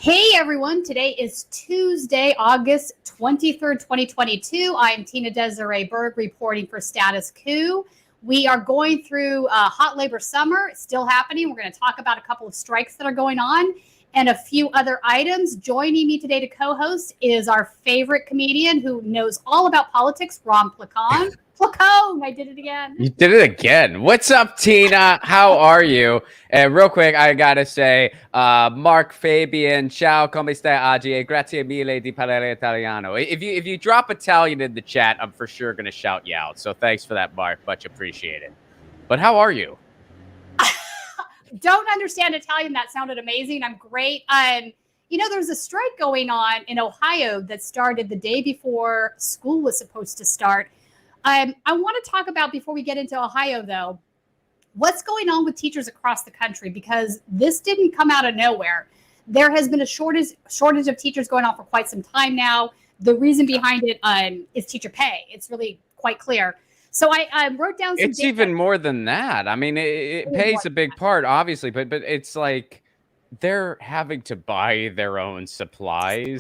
Hey everyone, today is Tuesday, August 23rd, 2022. I'm Tina-Desiree Berg reporting for Status Coup. We are going through hot labor summer. It's still happening. We're going to talk about a couple of strikes that are going on and a few other items. Joining me today to co-host is our favorite comedian who knows all about politics, Placone. Placone, I did it again. You did it again. What's up, Tina? How are you? And real quick, I gotta say, Mark Fabian, ciao, come stai oggi? Grazie mille di parlare italiano. If you drop Italian in the chat, I'm for sure gonna shout you out. So thanks for that, Mark. Much appreciated. But how are you? Don't understand Italian. That sounded amazing. I'm great. There's a strike going on in Ohio that started the day before school was supposed to start. I want to talk about, before we get into Ohio, though, what's going on with teachers across the country, because this didn't come out of nowhere. There has been a shortage of teachers going on for quite some time now. The reason behind it is teacher pay. It's really quite clear. So I wrote down some It's data. even more than that. I mean, it pays a big part, obviously, but it's like they're having to buy their own supplies.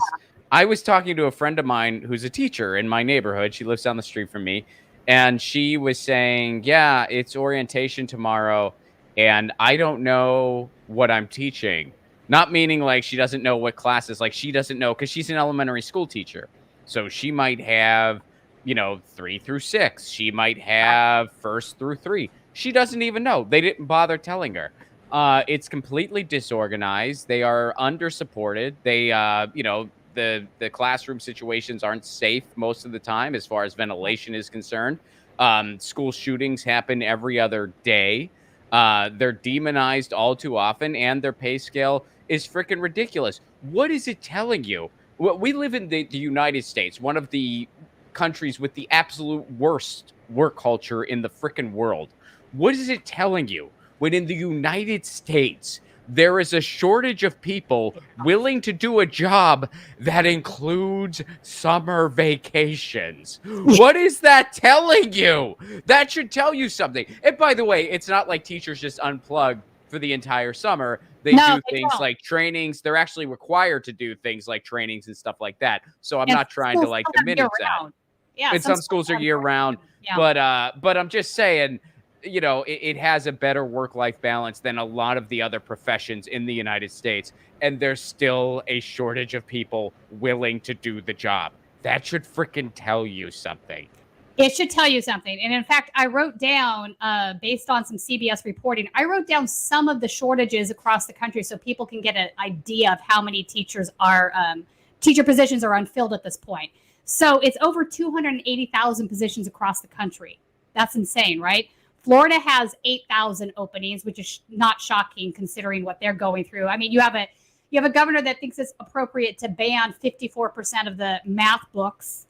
I was talking to a friend of mine who's a teacher in my neighborhood. She lives down the street from me. And she was saying, yeah, it's orientation tomorrow. And I don't know what I'm teaching. Not meaning like she doesn't know what classes, like she doesn't know, because she's an elementary school teacher. So she might have, 3 through 6. She might have 1st through 3. She doesn't even know. They didn't bother telling her. It's completely disorganized. They are under-supported. They, the classroom situations aren't safe most of the time as far as ventilation is concerned. School shootings happen every other day. They're demonized all too often, and their pay scale is freaking ridiculous. What is it telling you? We live in the United States, one of the countries with the absolute worst work culture in the freaking world. What is it telling you when in the United States there is a shortage of people willing to do a job that includes summer vacations? What is that telling you? That should tell you something. And by the way, it's not like teachers just unplug for the entire summer. They do things like trainings. They're actually required to do things like trainings and stuff like that. So I'm not trying to like diminish that. Yeah, and some schools are year round. Yeah. But I'm just saying, it has a better work-life balance than a lot of the other professions in the United States. And there's still a shortage of people willing to do the job. That should freaking tell you something. It should tell you something. And in fact, I wrote down, based on some CBS reporting, I wrote down some of the shortages across the country so people can get an idea of how many teacher positions are unfilled at this point. So it's over 280,000 positions across the country. That's insane, right? Florida has 8,000 openings, which is not shocking considering what they're going through. I mean, you have a governor that thinks it's appropriate to ban 54% of the math books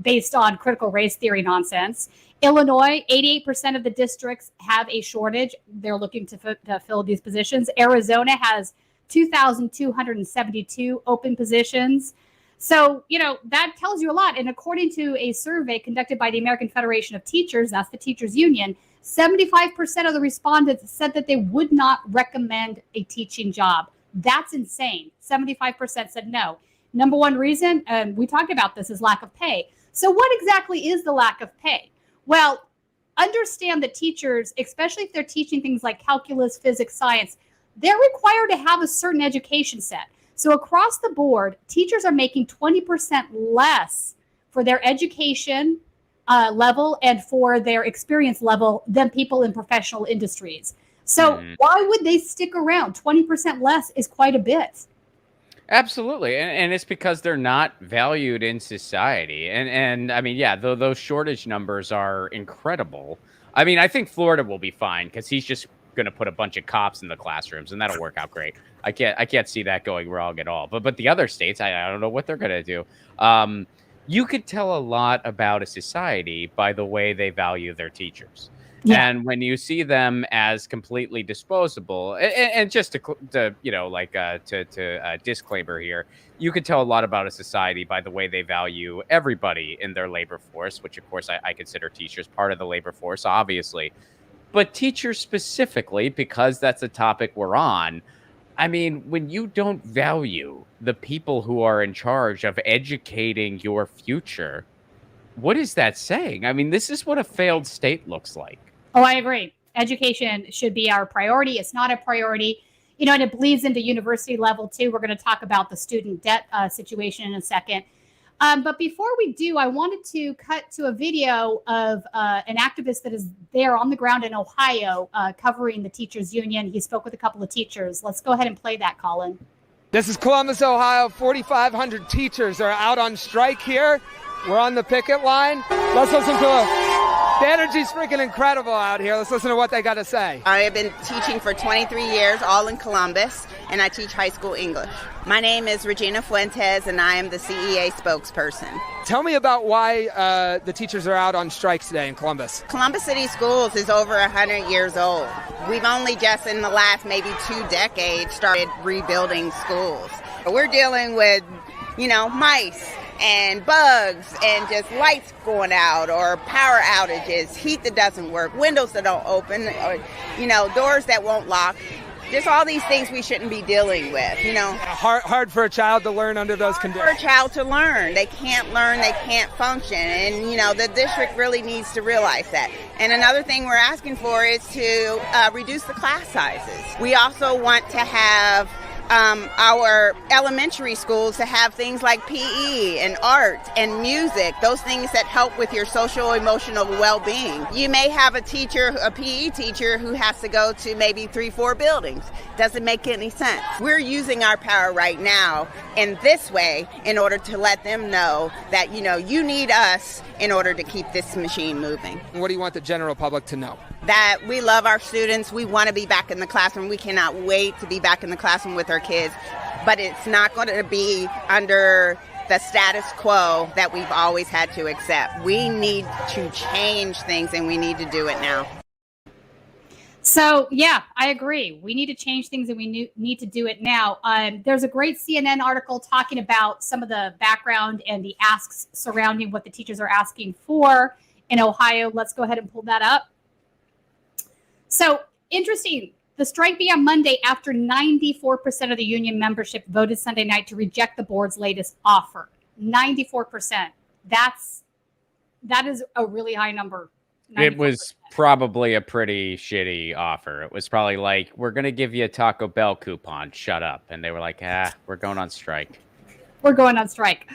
based on critical race theory nonsense. Illinois, 88% of the districts have a shortage. They're looking to fill these positions. Arizona has 2,272 open positions. So, that tells you a lot. And according to a survey conducted by the American Federation of Teachers, that's the teachers union, 75% of the respondents said that they would not recommend a teaching job. That's insane. 75% said no. Number one reason, and we talked about this, is lack of pay. So what exactly is the lack of pay? Well, understand that teachers, especially if they're teaching things like calculus, physics, science, they're required to have a certain education set. So across the board, teachers are making 20% less for their education level and for their experience level than people in professional industries. So why would they stick around? 20% less is quite a bit. Absolutely. And it's because they're not valued in society. And I mean, yeah, those shortage numbers are incredible. I mean, I think Florida will be fine because he's just going to put a bunch of cops in the classrooms and that'll work out great. I can't see that going wrong at all. But the other states, I don't know what they're going to do. You could tell a lot about a society by the way they value their teachers. Yeah. And when you see them as completely disposable, and just to disclaimer here, you could tell a lot about a society by the way they value everybody in their labor force, which of course I consider teachers part of the labor force, obviously. But teachers specifically, because that's a topic we're on, I mean, when you don't value the people who are in charge of educating your future, what is that saying? I mean, this is what a failed state looks like. Oh, I agree. Education should be our priority. It's not a priority, and it bleeds into university level too. We're going to talk about the student debt situation in a second. But before we do, I wanted to cut to a video of an activist that is there on the ground in Ohio covering the teachers union. He spoke with a couple of teachers. Let's go ahead and play that, Colin. This is Columbus, Ohio. 4,500 teachers are out on strike here. We're on the picket line. Let's listen to the energy's freaking incredible out here. Let's listen to what they got to say. I have been teaching for 23 years, all in Columbus, and I teach high school English. My name is Regina Fuentes, and I am the CEA spokesperson. Tell me about why the teachers are out on strike today in Columbus. Columbus City Schools is over 100 years old. We've only just in the last maybe 2 decades started rebuilding schools. We're dealing with, mice and bugs and just lights going out or power outages, heat that doesn't work, windows that don't open, or, doors that won't lock. Just all these things we shouldn't be dealing with, Hard for a child to learn under those conditions. For a child to learn. They can't learn, they can't function. And, the district really needs to realize that. And another thing we're asking for is to reduce the class sizes. We also want to have our elementary schools to have things like PE and art and music, those things that help with your social emotional well-being. You may have a PE teacher who has to go to maybe 3-4 buildings. Doesn't make any sense. We're using our power right now in this way in order to let them know that, you need us in order to keep this machine moving. What do you want the general public to know? That we love our students. We want to be back in the classroom. We cannot wait to be back in the classroom with our kids. But it's not going to be under the status quo that we've always had to accept. We need to change things, and we need to do it now. So, yeah, I agree. We need to change things, and we need to do it now. There's a great CNN article talking about some of the background and the asks surrounding what the teachers are asking for in Ohio. Let's go ahead and pull that up. So, interesting. The strike began Monday after 94% of the union membership voted Sunday night to reject the board's latest offer. 94%. That is a really high number. 94%. It was probably a pretty shitty offer. It was probably like, we're going to give you a Taco Bell coupon. Shut up. And they were like, we're going on strike. We're going on strike.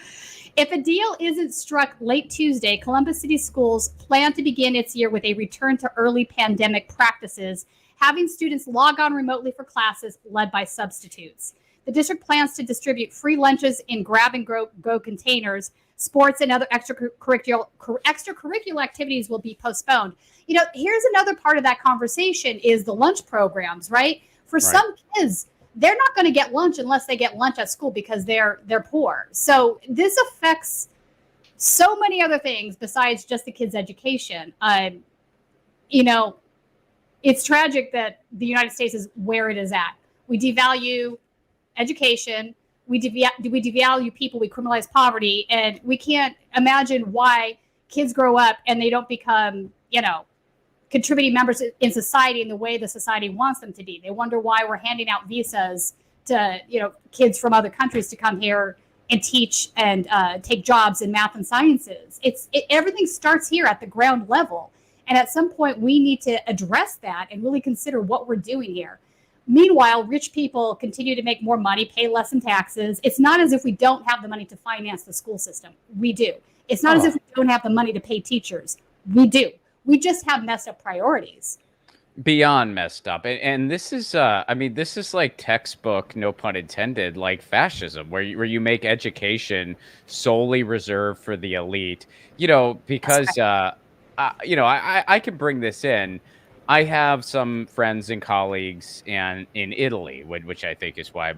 If a deal isn't struck late Tuesday, Columbus City Schools plan to begin its year with a return to early pandemic practices, having students log on remotely for classes led by substitutes. The district plans to distribute free lunches in grab-and-go containers. Sports and other extracurricular activities will be postponed. Here's another part of that conversation is the lunch programs, right? For some kids, they're not going to get lunch unless they get lunch at school because they're poor. So this affects so many other things besides just the kids' education. It's tragic that the United States is where it is at. We devalue education. We devalue people. We criminalize poverty. And we can't imagine why kids grow up and they don't become, contributing members in society in the way the society wants them to be. They wonder why we're handing out visas to, kids from other countries to come here and teach and take jobs in math and sciences. Everything starts here at the ground level. And at some point, we need to address that and really consider what we're doing here. Meanwhile, rich people continue to make more money, pay less in taxes. It's not as if we don't have the money to finance the school system. We do. It's not as if we don't have the money to pay teachers. We do. We just have messed up priorities. Beyond messed up. And this is, this is like textbook, no pun intended, like fascism, where you make education solely reserved for the elite, because, I can bring this in. I have some friends and colleagues in Italy, which I think is why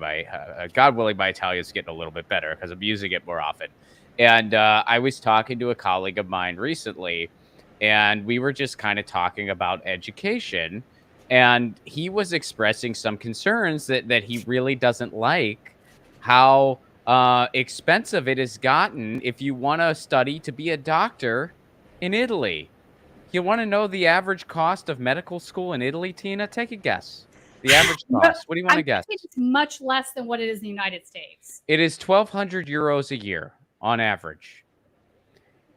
God willing, my Italian is getting a little bit better because I'm using it more often. And I was talking to a colleague of mine recently, and we were just kind of talking about education. And he was expressing some concerns that he really doesn't like how expensive it has gotten if you want to study to be a doctor in Italy. You want to know the average cost of medical school in Italy, Tina? Take a guess. The average cost. What do you want to guess? It's much less than what it is in the United States. It is 1,200 euros a year on average.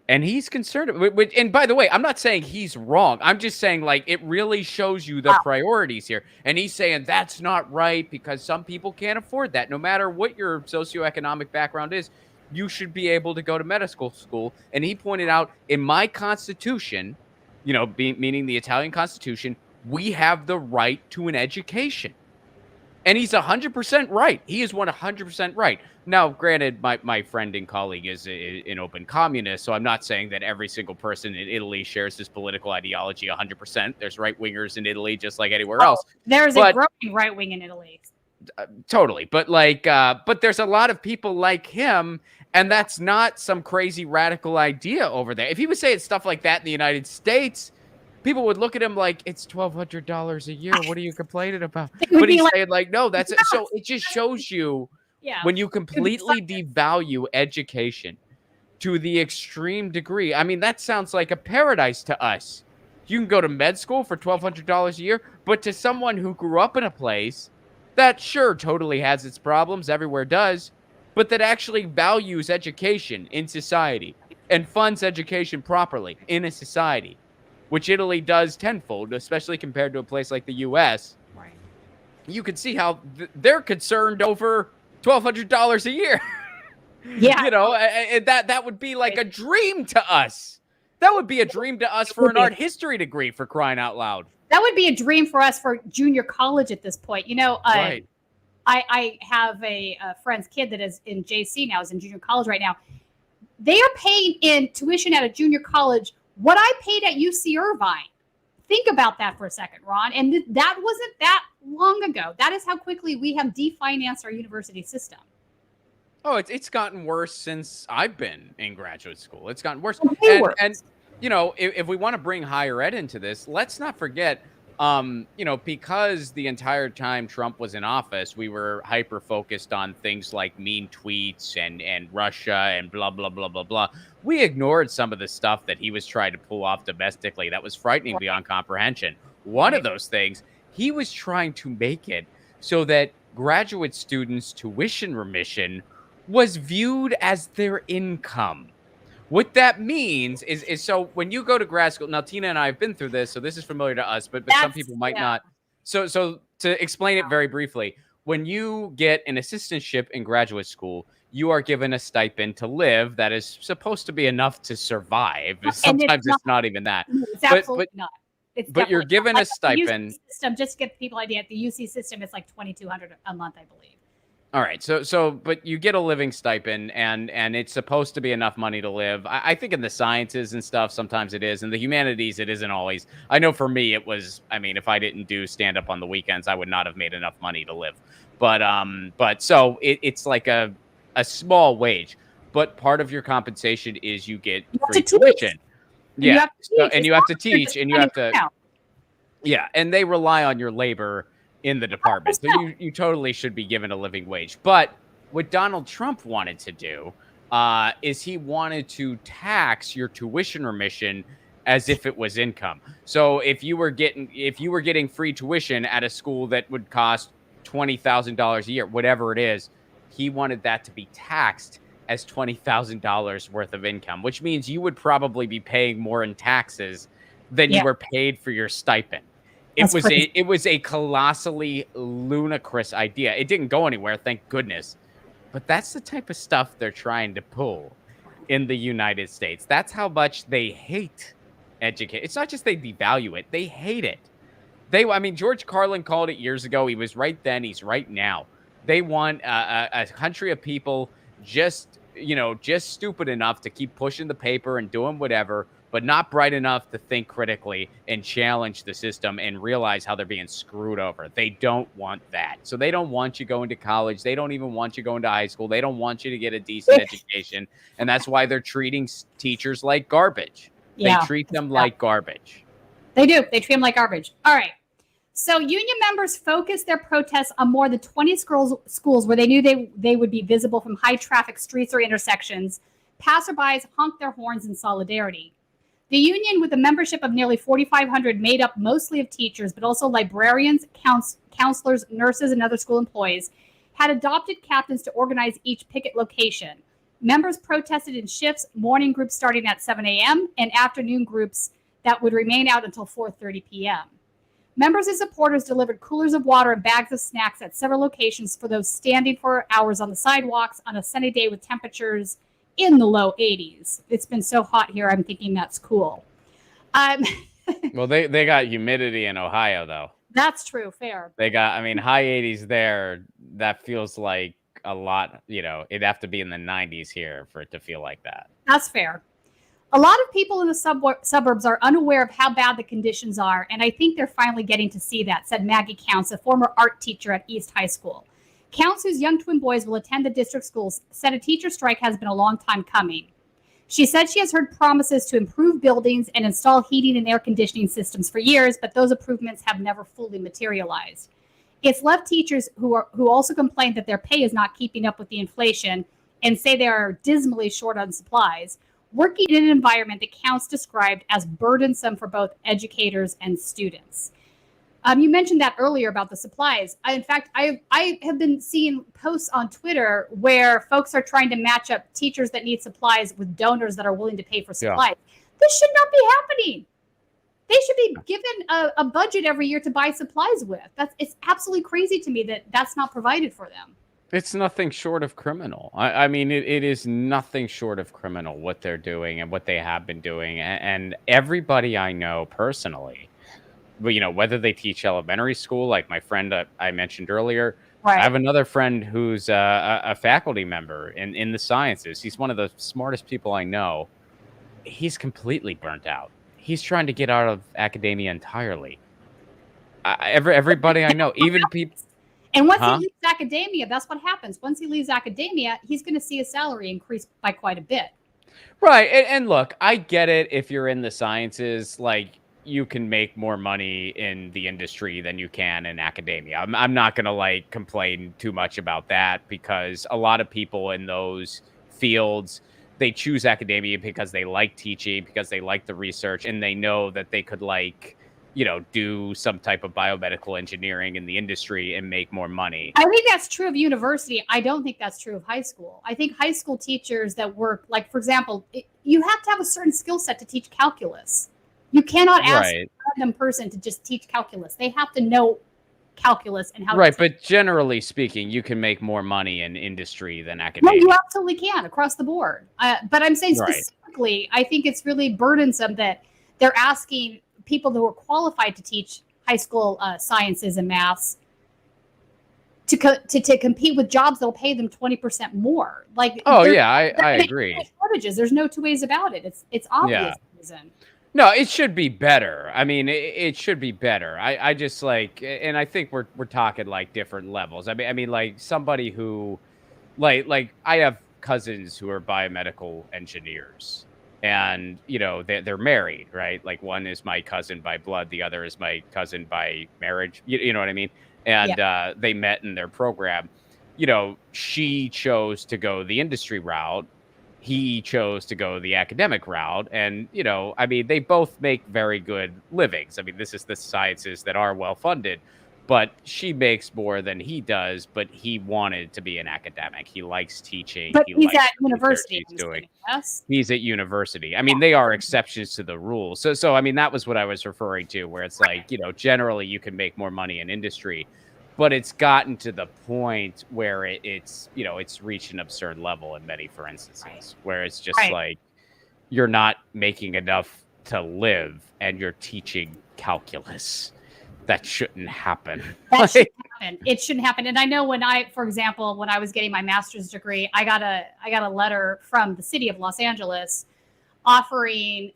And he's concerned. And by the way, I'm not saying he's wrong. I'm just saying, like, it really shows you the priorities here. And he's saying that's not right because some people can't afford that. No matter what your socioeconomic background is, you should be able to go to medical school. And he pointed out, in my constitution, meaning the Italian constitution, we have the right to an education. And he's 100% right. He is 100% right. Now, granted, my friend and colleague is an open communist, so I'm not saying that every single person in Italy shares this political ideology 100%. There's right-wingers in Italy just like anywhere else. There's a growing right wing in Italy. Totally. But but there's a lot of people like him, and that's not some crazy radical idea over there. If he was saying stuff like that in the United States, people would look at him like, it's $1,200 a year. What are you complaining about? But he's saying, like, no, that's it. So it just shows you when you completely devalue education to the extreme degree. I mean, that sounds like a paradise to us. You can go to med school for $1,200 a year, but to someone who grew up in a place that sure totally has its problems, everywhere does, but that actually values education in society and funds education properly in a society, which Italy does tenfold, especially compared to a place like the U.S. Right. You can see how they're concerned over $1,200 a year. Yeah. That would be like a dream to us. That would be a dream to us for an art history degree, for crying out loud. That would be a dream for us for junior college at this point. Right. I have a friend's kid that is in JC now, is in junior college right now. They are paying in tuition at a junior college what I paid at UC Irvine. Think about that for a second, Ron. And that wasn't that long ago. That is how quickly we have definanced our university system. Oh, it's gotten worse since I've been in graduate school. It's gotten worse. And if we want to bring higher ed into this, let's not forget, because the entire time Trump was in office, we were hyper focused on things like mean tweets and Russia and blah, blah, blah, blah, blah. We ignored some of the stuff that he was trying to pull off domestically that was frightening beyond comprehension. One of those things, he was trying to make it so that graduate students' tuition remission was viewed as their income. What that means is so when you go to grad school, now Tina and I have been through this, so this is familiar to us, but some people might not. So to explain it very briefly, when you get an assistantship in graduate school, you are given a stipend to live that is supposed to be enough to survive. Sometimes it's not even that. It's absolutely not. But you're given a stipend. System, just to get people idea, at the UC system, it's like $2,200 a month, I believe. All right. But you get a living stipend and it's supposed to be enough money to live. I think in the sciences and stuff, sometimes it is. In the humanities, it isn't always. I know for me, it was, if I didn't do stand up on the weekends, I would not have made enough money to live. But so it's like a small wage, but part of your compensation is you get free tuition. Yeah. And you have to teach and you have to, and they rely on your labor in the department. So you totally should be given a living wage. But what Donald Trump wanted to do is he wanted to tax your tuition remission as if it was income. So if you were getting free tuition at a school that would cost $20,000 a year, whatever it is, he wanted that to be taxed as $20,000 worth of income, which means you would probably be paying more in taxes than you were paid for your stipend. It was a colossally ludicrous idea. It didn't go anywhere, thank goodness. But that's the type of stuff they're trying to pull in the United States. That's how much they hate education. It's not just they devalue it, they hate it. George Carlin called it years ago. He was right then, he's right now. They want a country of people just stupid enough to keep pushing the paper and doing whatever, but not bright enough to think critically and challenge the system and realize how they're being screwed over. They don't want that. So they don't want you going to college. They don't even want you going to high school. They don't want you to get a decent education. And that's why they're treating teachers like garbage. They treat them like garbage. They do. They treat them like garbage. All right. So union members focused their protests on more than 20 schools where they knew they would be visible from high traffic streets or intersections. Passerbys honked their horns in solidarity. The union, with a membership of nearly 4,500, made up mostly of teachers, but also librarians, counselors, nurses, and other school employees, had adopted captains to organize each picket location. Members protested in shifts, morning groups starting at 7 a.m. and afternoon groups that would remain out until 4:30 p.m. Members and supporters delivered coolers of water and bags of snacks at several locations for those standing for hours on the sidewalks on a sunny day with temperatures in the low 80s. It's been so hot here, I'm thinking that's cool. Well, they got humidity in Ohio, though. That's true. Fair. They got, I mean, high 80s there. That feels like a lot. You know, it'd have to be in the 90s here for it to feel like that. That's fair. A lot of people in the suburbs are unaware of how bad the conditions are, and I think they're finally getting to see that, said Maggie Counts, a former art teacher at East High School. Counts, whose young twin boys will attend the district schools, said a teacher strike has been a long time coming. She said she has heard promises to improve buildings and install heating and air conditioning systems for years, but those improvements have never fully materialized. It's left teachers who also complain that their pay is not keeping up with the inflation and say they are dismally short on supplies, working in an environment that Counts described as burdensome for both educators and students. You mentioned that earlier about the supplies. In fact, I have been seeing posts on Twitter where folks are trying to match up teachers that need supplies with donors that are willing to pay for supplies. Yeah. This should not be happening. They should be given a budget every year to buy supplies with. It's absolutely crazy to me that that's not provided for them. It's nothing short of criminal. I mean, it is nothing short of criminal what they're doing and what they have been doing. And everybody I know personally, you know, whether they teach elementary school, like my friend I mentioned earlier, right. I have another friend who's a faculty member in the sciences. He's one of the smartest people I know. He's completely burnt out. He's trying to get out of academia entirely. Everybody I know, even people. And once he leaves academia, that's what happens. Once he leaves academia, he's going to see his salary increase by quite a bit. Right. And look, I get it. If you're in the sciences, like, you can make more money in the industry than you can in academia. I'm not going to like complain too much about that, because a lot of people in those fields, they choose academia because they like teaching, because they like the research, and they know that they could, like, you know, do some type of biomedical engineering in the industry and make more money. I think that's true of university. I don't think that's true of high school. I think high school teachers that work, like, for example, you have to have a certain skill set to teach calculus. You cannot ask a random person to just teach calculus. They have to know calculus and how. Right, but generally speaking, you can make more money in industry than academia. No, you absolutely can across the board. But I'm saying specifically, I think it's really burdensome that they're asking people who are qualified to teach high school sciences and maths to compete with jobs that'll pay them 20% more. Like, I agree. Shortages. There's no two ways about it. It's obvious reason. No, it should be better. I mean, it should be better. I just, like, and I think we're talking like different levels. I mean, like, somebody who, like I have cousins who are biomedical engineers, and, you know, they're married, right? Like, one is my cousin by blood, the other is my cousin by marriage. You know what I mean? And they met in their program. You know, she chose to go the industry route. He chose to go the academic route. And, you know, I mean, they both make very good livings. I mean, this is the sciences that are well funded, but she makes more than he does. But he wanted to be an academic. He likes teaching. But he's at university. He's at university. I mean, they are exceptions to the rule. So I mean, that was what I was referring to, where it's like, you know, generally you can make more money in industry. But it's gotten to the point where it's, you know, it's reached an absurd level in many, for instances, where it's just like, you're not making enough to live and you're teaching calculus. That shouldn't happen. That shouldn't happen. It shouldn't happen. And I know for example, when I was getting my master's degree, I got a letter from the city of Los Angeles offering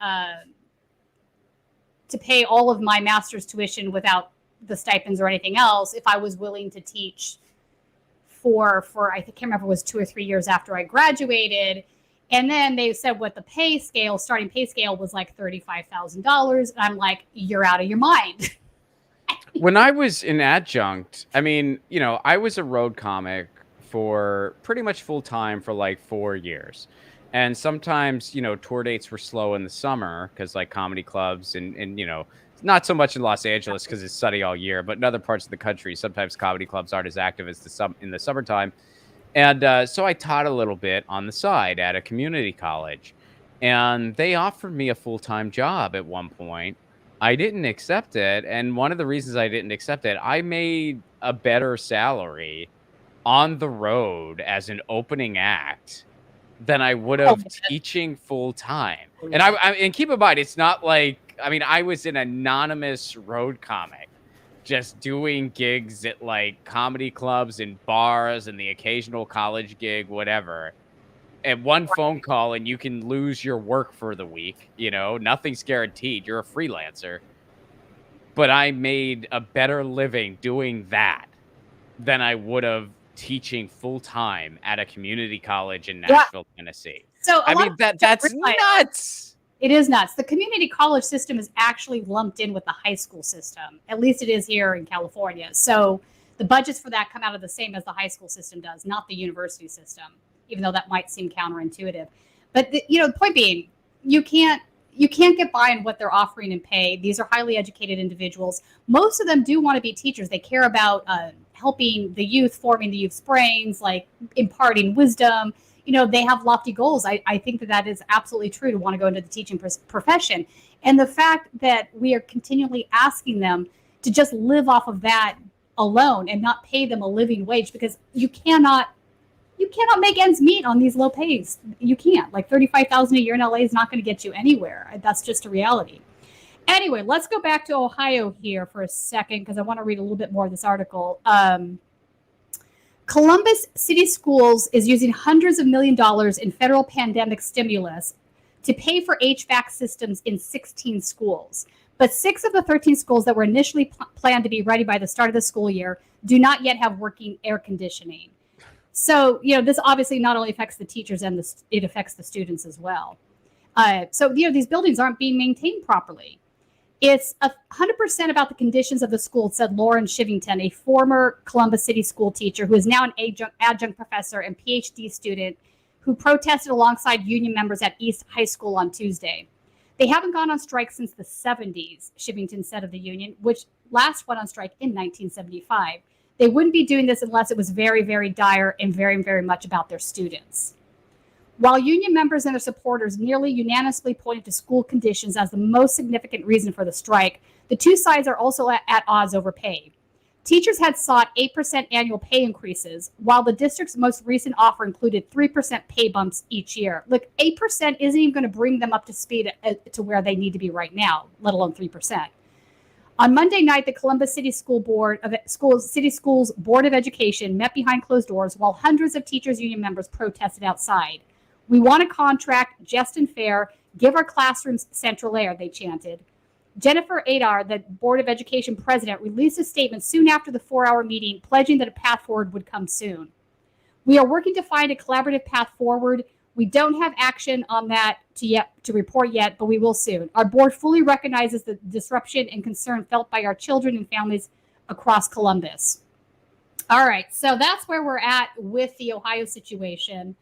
to pay all of my master's tuition without the stipends or anything else if I was willing to teach for I can't remember, it was 2 or 3 years after I graduated. And then they said what the starting pay scale was like $35,000. And I'm like, you're out of your mind. When I was in adjunct, I mean, you know, I was a road comic for pretty much full time for like 4 years. And sometimes, tour dates were slow in the summer because like comedy clubs and not so much in Los Angeles because it's sunny all year, but in other parts of the country, sometimes comedy clubs aren't as active as in the summertime. And so I taught a little bit on the side at a community college, and they offered me a full-time job at one point. I didn't accept it. And one of the reasons I didn't accept it, I made a better salary on the road as an opening act than I would have teaching full time. And and keep in mind, it's not like, I was an anonymous road comic, just doing gigs at like comedy clubs and bars and the occasional college gig, whatever. And one phone call and you can lose your work for the week. Nothing's guaranteed. You're a freelancer. But I made a better living doing that than I would have teaching full time at a community college in Nashville, Tennessee. So that's nuts. It is nuts. The community college system is actually lumped in with the high school system. At least it is here in California. So the budgets for that come out of the same as the high school system does, not the university system, even though that might seem counterintuitive. But the point being, you can't get by on what they're offering in pay. These are highly educated individuals. Most of them do want to be teachers. They care about helping the youth, forming the youth's brains, like imparting wisdom. They have lofty goals. I think that is absolutely true to want to go into the teaching profession. And the fact that we are continually asking them to just live off of that alone and not pay them a living wage, because you cannot make ends meet on these low pays. You can't. Like $35,000 a year in LA is not going to get you anywhere. That's just a reality. Anyway, let's go back to Ohio here for a second because I want to read a little bit more of this article. Columbus City Schools is using hundreds of $millions in federal pandemic stimulus to pay for HVAC systems in 16 schools. But 6 of the 13 schools that were initially planned to be ready by the start of the school year do not yet have working air conditioning. So, this obviously not only affects the teachers and it affects the students as well. So, these buildings aren't being maintained properly. It's 100% about the conditions of the school, said Lauren Shivington, a former Columbus City school teacher who is now an adjunct professor and PhD student who protested alongside union members at East High School on Tuesday. They haven't gone on strike since the 70s, Shivington said of the union, which last went on strike in 1975. They wouldn't be doing this unless it was very, very dire and very, very much about their students. While union members and their supporters nearly unanimously pointed to school conditions as the most significant reason for the strike, the two sides are also at odds over pay. Teachers had sought 8% annual pay increases, while the district's most recent offer included 3% pay bumps each year. Look, 8% isn't even going to bring them up to speed to where they need to be right now, let alone 3%. On Monday night, the Columbus City City Schools Board of Education met behind closed doors while hundreds of teachers' union members protested outside. "We want a contract, just and fair. Give our classrooms central air," they chanted. Jennifer Adar, the Board of Education president, released a statement soon after the 4-hour meeting, pledging that a path forward would come soon. "We are working to find a collaborative path forward. We don't have action on that to report yet, but we will soon. Our board fully recognizes the disruption and concern felt by our children and families across Columbus." All right, so that's where we're at with the Ohio situation.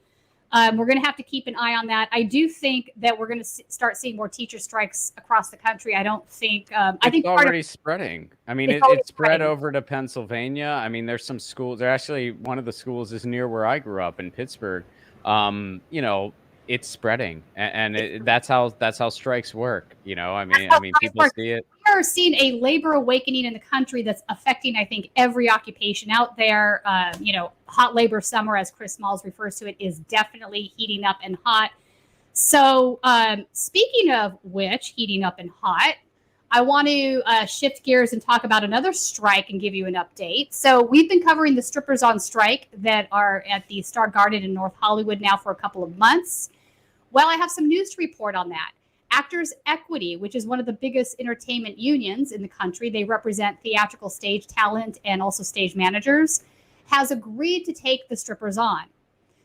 We're going to have to keep an eye on that. I do think that we're going to start seeing more teacher strikes across the country. I don't think. I think it's already spreading. It spread over to Pennsylvania. There's some schools. They're actually, one of the schools is near where I grew up in Pittsburgh. It's spreading, and that's how strikes work. People see it. We are seeing a labor awakening in the country that's affecting, I think, every occupation out there. Hot labor summer, as Chris Smalls refers to it, is definitely heating up and hot. So, speaking of which, heating up and hot, I want to shift gears and talk about another strike and give you an update. So we've been covering the strippers on strike that are at the Star Garden in North Hollywood now for a couple of months. Well, I have some news to report on that. Actors Equity, which is one of the biggest entertainment unions in the country, they represent theatrical stage talent and also stage managers, has agreed to take the strippers on.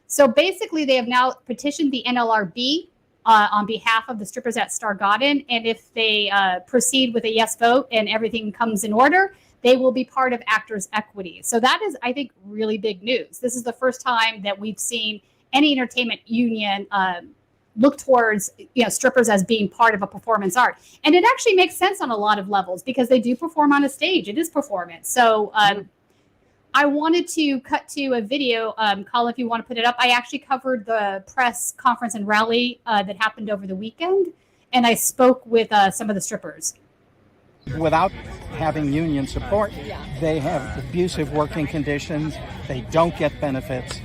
So basically, they have now petitioned the NLRB on behalf of the strippers at Star Garden. And if they proceed with a yes vote and everything comes in order, they will be part of Actors Equity. So that is, I think, really big news. This is the first time that we've seen any entertainment union look towards strippers as being part of a performance art. And it actually makes sense on a lot of levels because they do perform on a stage. It is performance. So I wanted to cut to a video. Colin, if you want to put it up, I actually covered the press conference and rally that happened over the weekend, and I spoke with some of the strippers. Without having union support, they have abusive working conditions, they don't get benefits,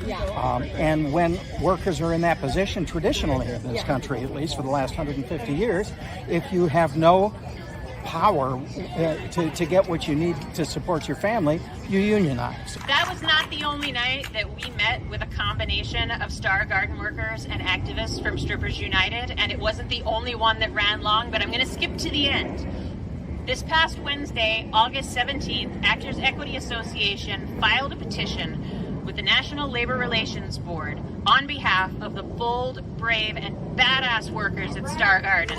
and when workers are in that position, traditionally in this country, at least for the last 150 years, if you have no power to get what you need to support your family, you unionize. That was not the only night that we met with a combination of Star Garden workers and activists from Strippers United, and it wasn't the only one that ran long, but I'm going to skip to the end. This past Wednesday, August 17th, Actors Equity Association filed a petition with the National Labor Relations Board on behalf of the bold, brave, and badass workers at Star Garden.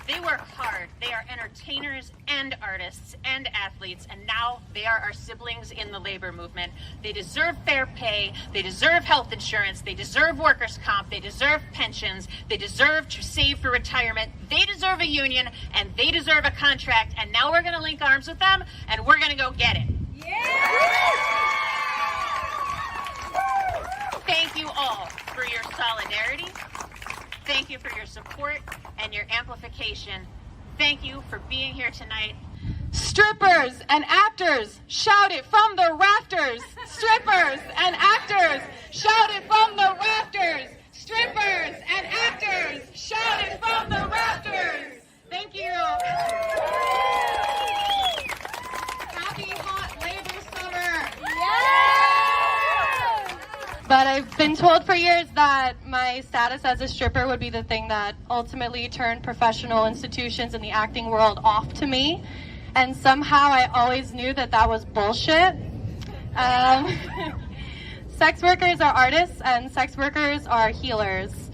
They work hard. They are entertainers and artists and athletes, and now they are our siblings in the labor movement. They deserve fair pay. They deserve health insurance. They deserve workers' comp. They deserve pensions. They deserve to save for retirement. They deserve a union, and they deserve a contract. And now we're going to link arms with them, and we're going to go get it. Thank you all for your solidarity. Thank you for your support and your amplification. Thank you for being here tonight. Strippers and actors, shout it from the rafters. Strippers and actors, shout it from the rafters. Strippers and actors, shout it from the rafters. Thank you. Happy hot labor summer. But I've been told for years that my status as a stripper would be the thing that ultimately turned professional institutions in the acting world off to me. And somehow I always knew that that was bullshit. Sex workers are artists and sex workers are healers.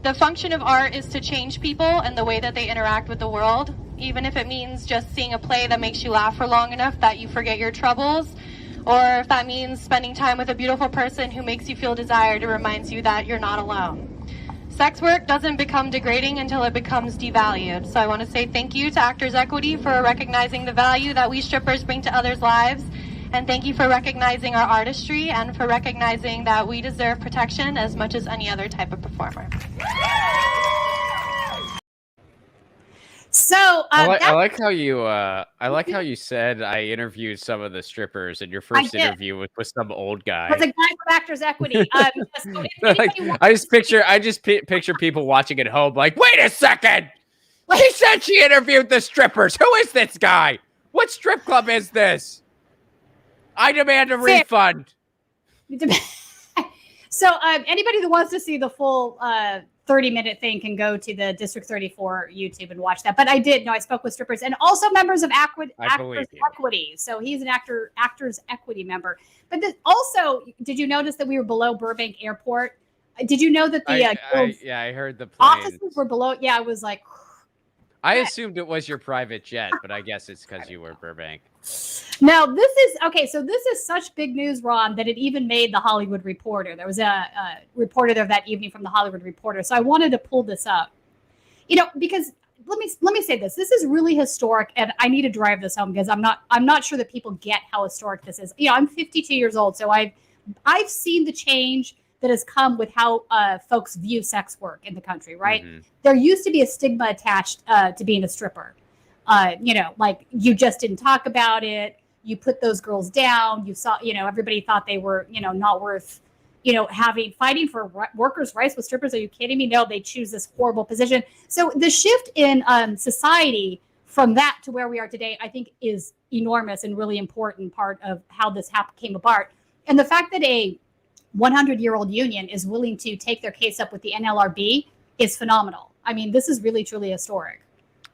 The function of art is to change people and the way that they interact with the world, even if it means just seeing a play that makes you laugh for long enough that you forget your troubles. Or if that means spending time with a beautiful person who makes you feel desired and reminds you that you're not alone. Sex work doesn't become degrading until it becomes devalued. So I want to say thank you to Actors Equity for recognizing the value that we strippers bring to others' lives. And thank you for recognizing our artistry and for recognizing that we deserve protection as much as any other type of performer. So I like how you said I interviewed some of the strippers, and your first interview was with some old guy. It was a guy from Actors Equity. So I just picture people watching at home like, wait a second, she said she interviewed the strippers. Who is this guy? What strip club is this? I demand a refund. So anybody that wants to see the full 30-minute thing can go to the District 34 YouTube and watch that. But I spoke with strippers and also members of Actors Equity. So he's an Actors Equity member. But also, did you notice that we were below Burbank Airport? Did you know that the I heard the offices were below? Yeah, I was like, I assumed it was your private jet, but I guess it's because you were Burbank. No, this is okay. So this is such big news, Ron, that it even made the Hollywood Reporter. There was a reporter there that evening from the Hollywood Reporter. So I wanted to pull this up, because let me say this. This is really historic, and I need to drive this home because I'm not sure that people get how historic this is. I'm 52 years old, so I've seen the change that has come with how folks view sex work in the country. Right? Mm-hmm. There used to be a stigma attached to being a stripper. Like you just didn't talk about it. You put those girls down. You saw, everybody thought they were, not worth, fighting for workers' rights with strippers. Are you kidding me? No, they choose this horrible position. So the shift in society from that to where we are today, I think is enormous and really important part of how this came apart. And the fact that a 100-year-old union is willing to take their case up with the NLRB is phenomenal. I mean, this is really, truly historic.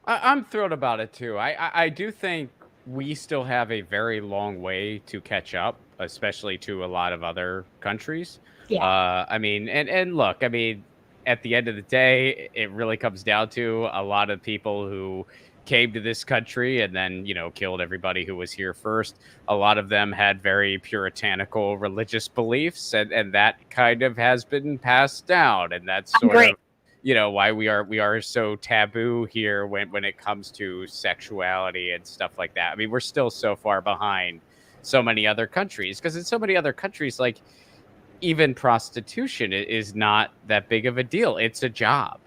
I'm thrilled about it, too. I do think we still have a very long way to catch up, especially to a lot of other countries. Yeah. And look, at the end of the day, it really comes down to a lot of people who came to this country and then, killed everybody who was here first. A lot of them had very puritanical religious beliefs, and that kind of has been passed down. And that's sort of, why we are so taboo here when it comes to sexuality and stuff like that. I mean, we're still so far behind so many other countries, because in so many other countries, like, even prostitution is not that big of a deal. It's a job,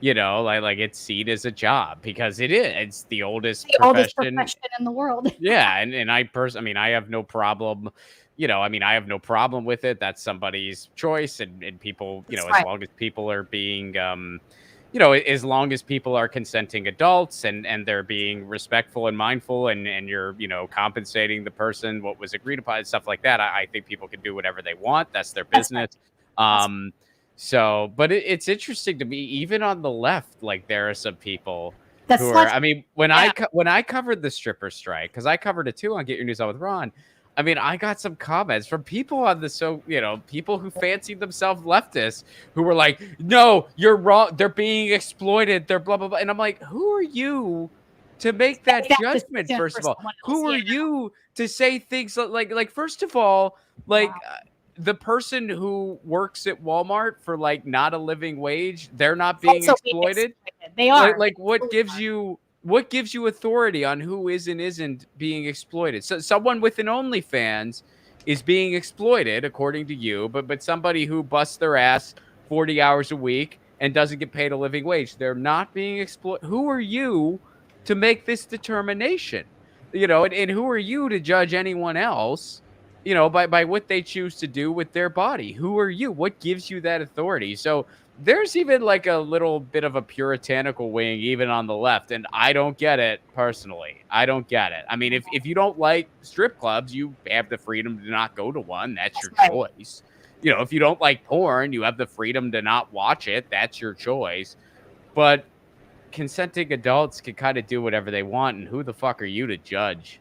like it's seen as a job because it is. It's the oldest profession in the world. Yeah, and I have no problem. I have no problem with it. That's somebody's choice, and people, as long as people are being, as long as people are consenting adults and they're being respectful and mindful, and you're, compensating the person what was agreed upon and stuff like that, I think people can do whatever they want. That's their business. So, but it's interesting to me, even on the left, like there are some people who are, when I covered the stripper strike, because I covered it too on Get Your News On with Ron. I mean, I got some comments from people on the people who fancied themselves leftists who were like, no, you're wrong. They're being exploited. They're blah, blah, blah. And I'm like, who are you to make that judgment, first of all? Who are you to say things like first of all, the person who works at Walmart for not a living wage, they're not being exploited. They are. What gives you authority on who is and isn't being exploited? So someone with an OnlyFans is being exploited, according to you, but somebody who busts their ass 40 hours a week and doesn't get paid a living wage, they're not being exploited. Who are you to make this determination? And who are you to judge anyone else, by what they choose to do with their body? Who are you? What gives you that authority? So there's even a little bit of a puritanical wing even on the left, and I don't get it personally. I don't get it. I mean, if you don't like strip clubs, you have the freedom to not go to one. That's your choice. If you don't like porn, you have the freedom to not watch it. That's your choice. But consenting adults can kind of do whatever they want, and who the fuck are you to judge?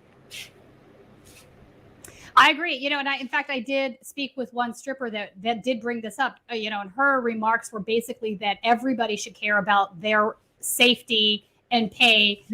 I agree. And in fact, I did speak with one stripper that did bring this up, and her remarks were basically that everybody should care about their safety and pay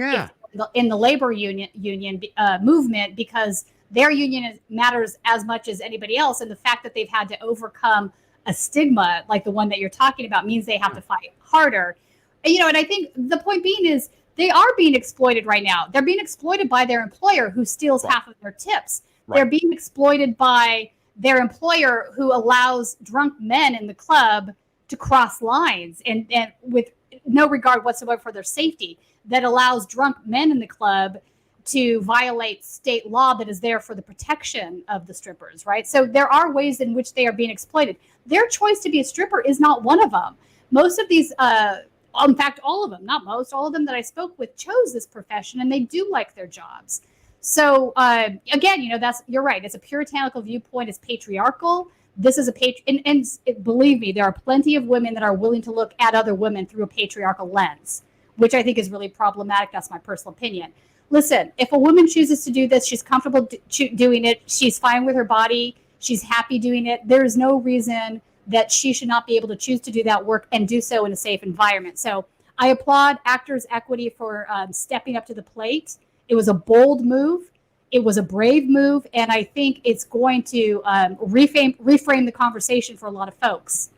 in the labor union movement, because their union matters as much as anybody else. And the fact that they've had to overcome a stigma like the one that you're talking about means they have to fight harder. And I think the point being is they are being exploited right now. They're being exploited by their employer, who steals half of their tips. Right. They're being exploited by their employer, who allows drunk men in the club to cross lines and with no regard whatsoever for their safety, that allows drunk men in the club to violate state law that is there for the protection of the strippers, right? So there are ways in which they are being exploited. Their choice to be a stripper is not one of them. Most of these, in fact, all of them, not most, all of them that I spoke with chose this profession, and they do like their jobs. So again, you're right. It's a puritanical viewpoint. It's patriarchal. This is and believe me, there are plenty of women that are willing to look at other women through a patriarchal lens, which I think is really problematic. That's my personal opinion. Listen, if a woman chooses to do this, she's comfortable doing it. She's fine with her body. She's happy doing it. There is no reason that she should not be able to choose to do that work and do so in a safe environment. So I applaud Actors Equity for stepping up to the plate. It was a bold move. It was a brave move. And I think it's going to reframe the conversation for a lot of folks.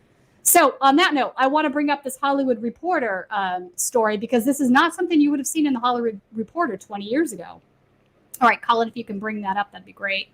So on that note, I want to bring up this Hollywood Reporter story, because this is not something you would have seen in the Hollywood Reporter 20 years ago. All right, Colin, if you can bring that up, that'd be great.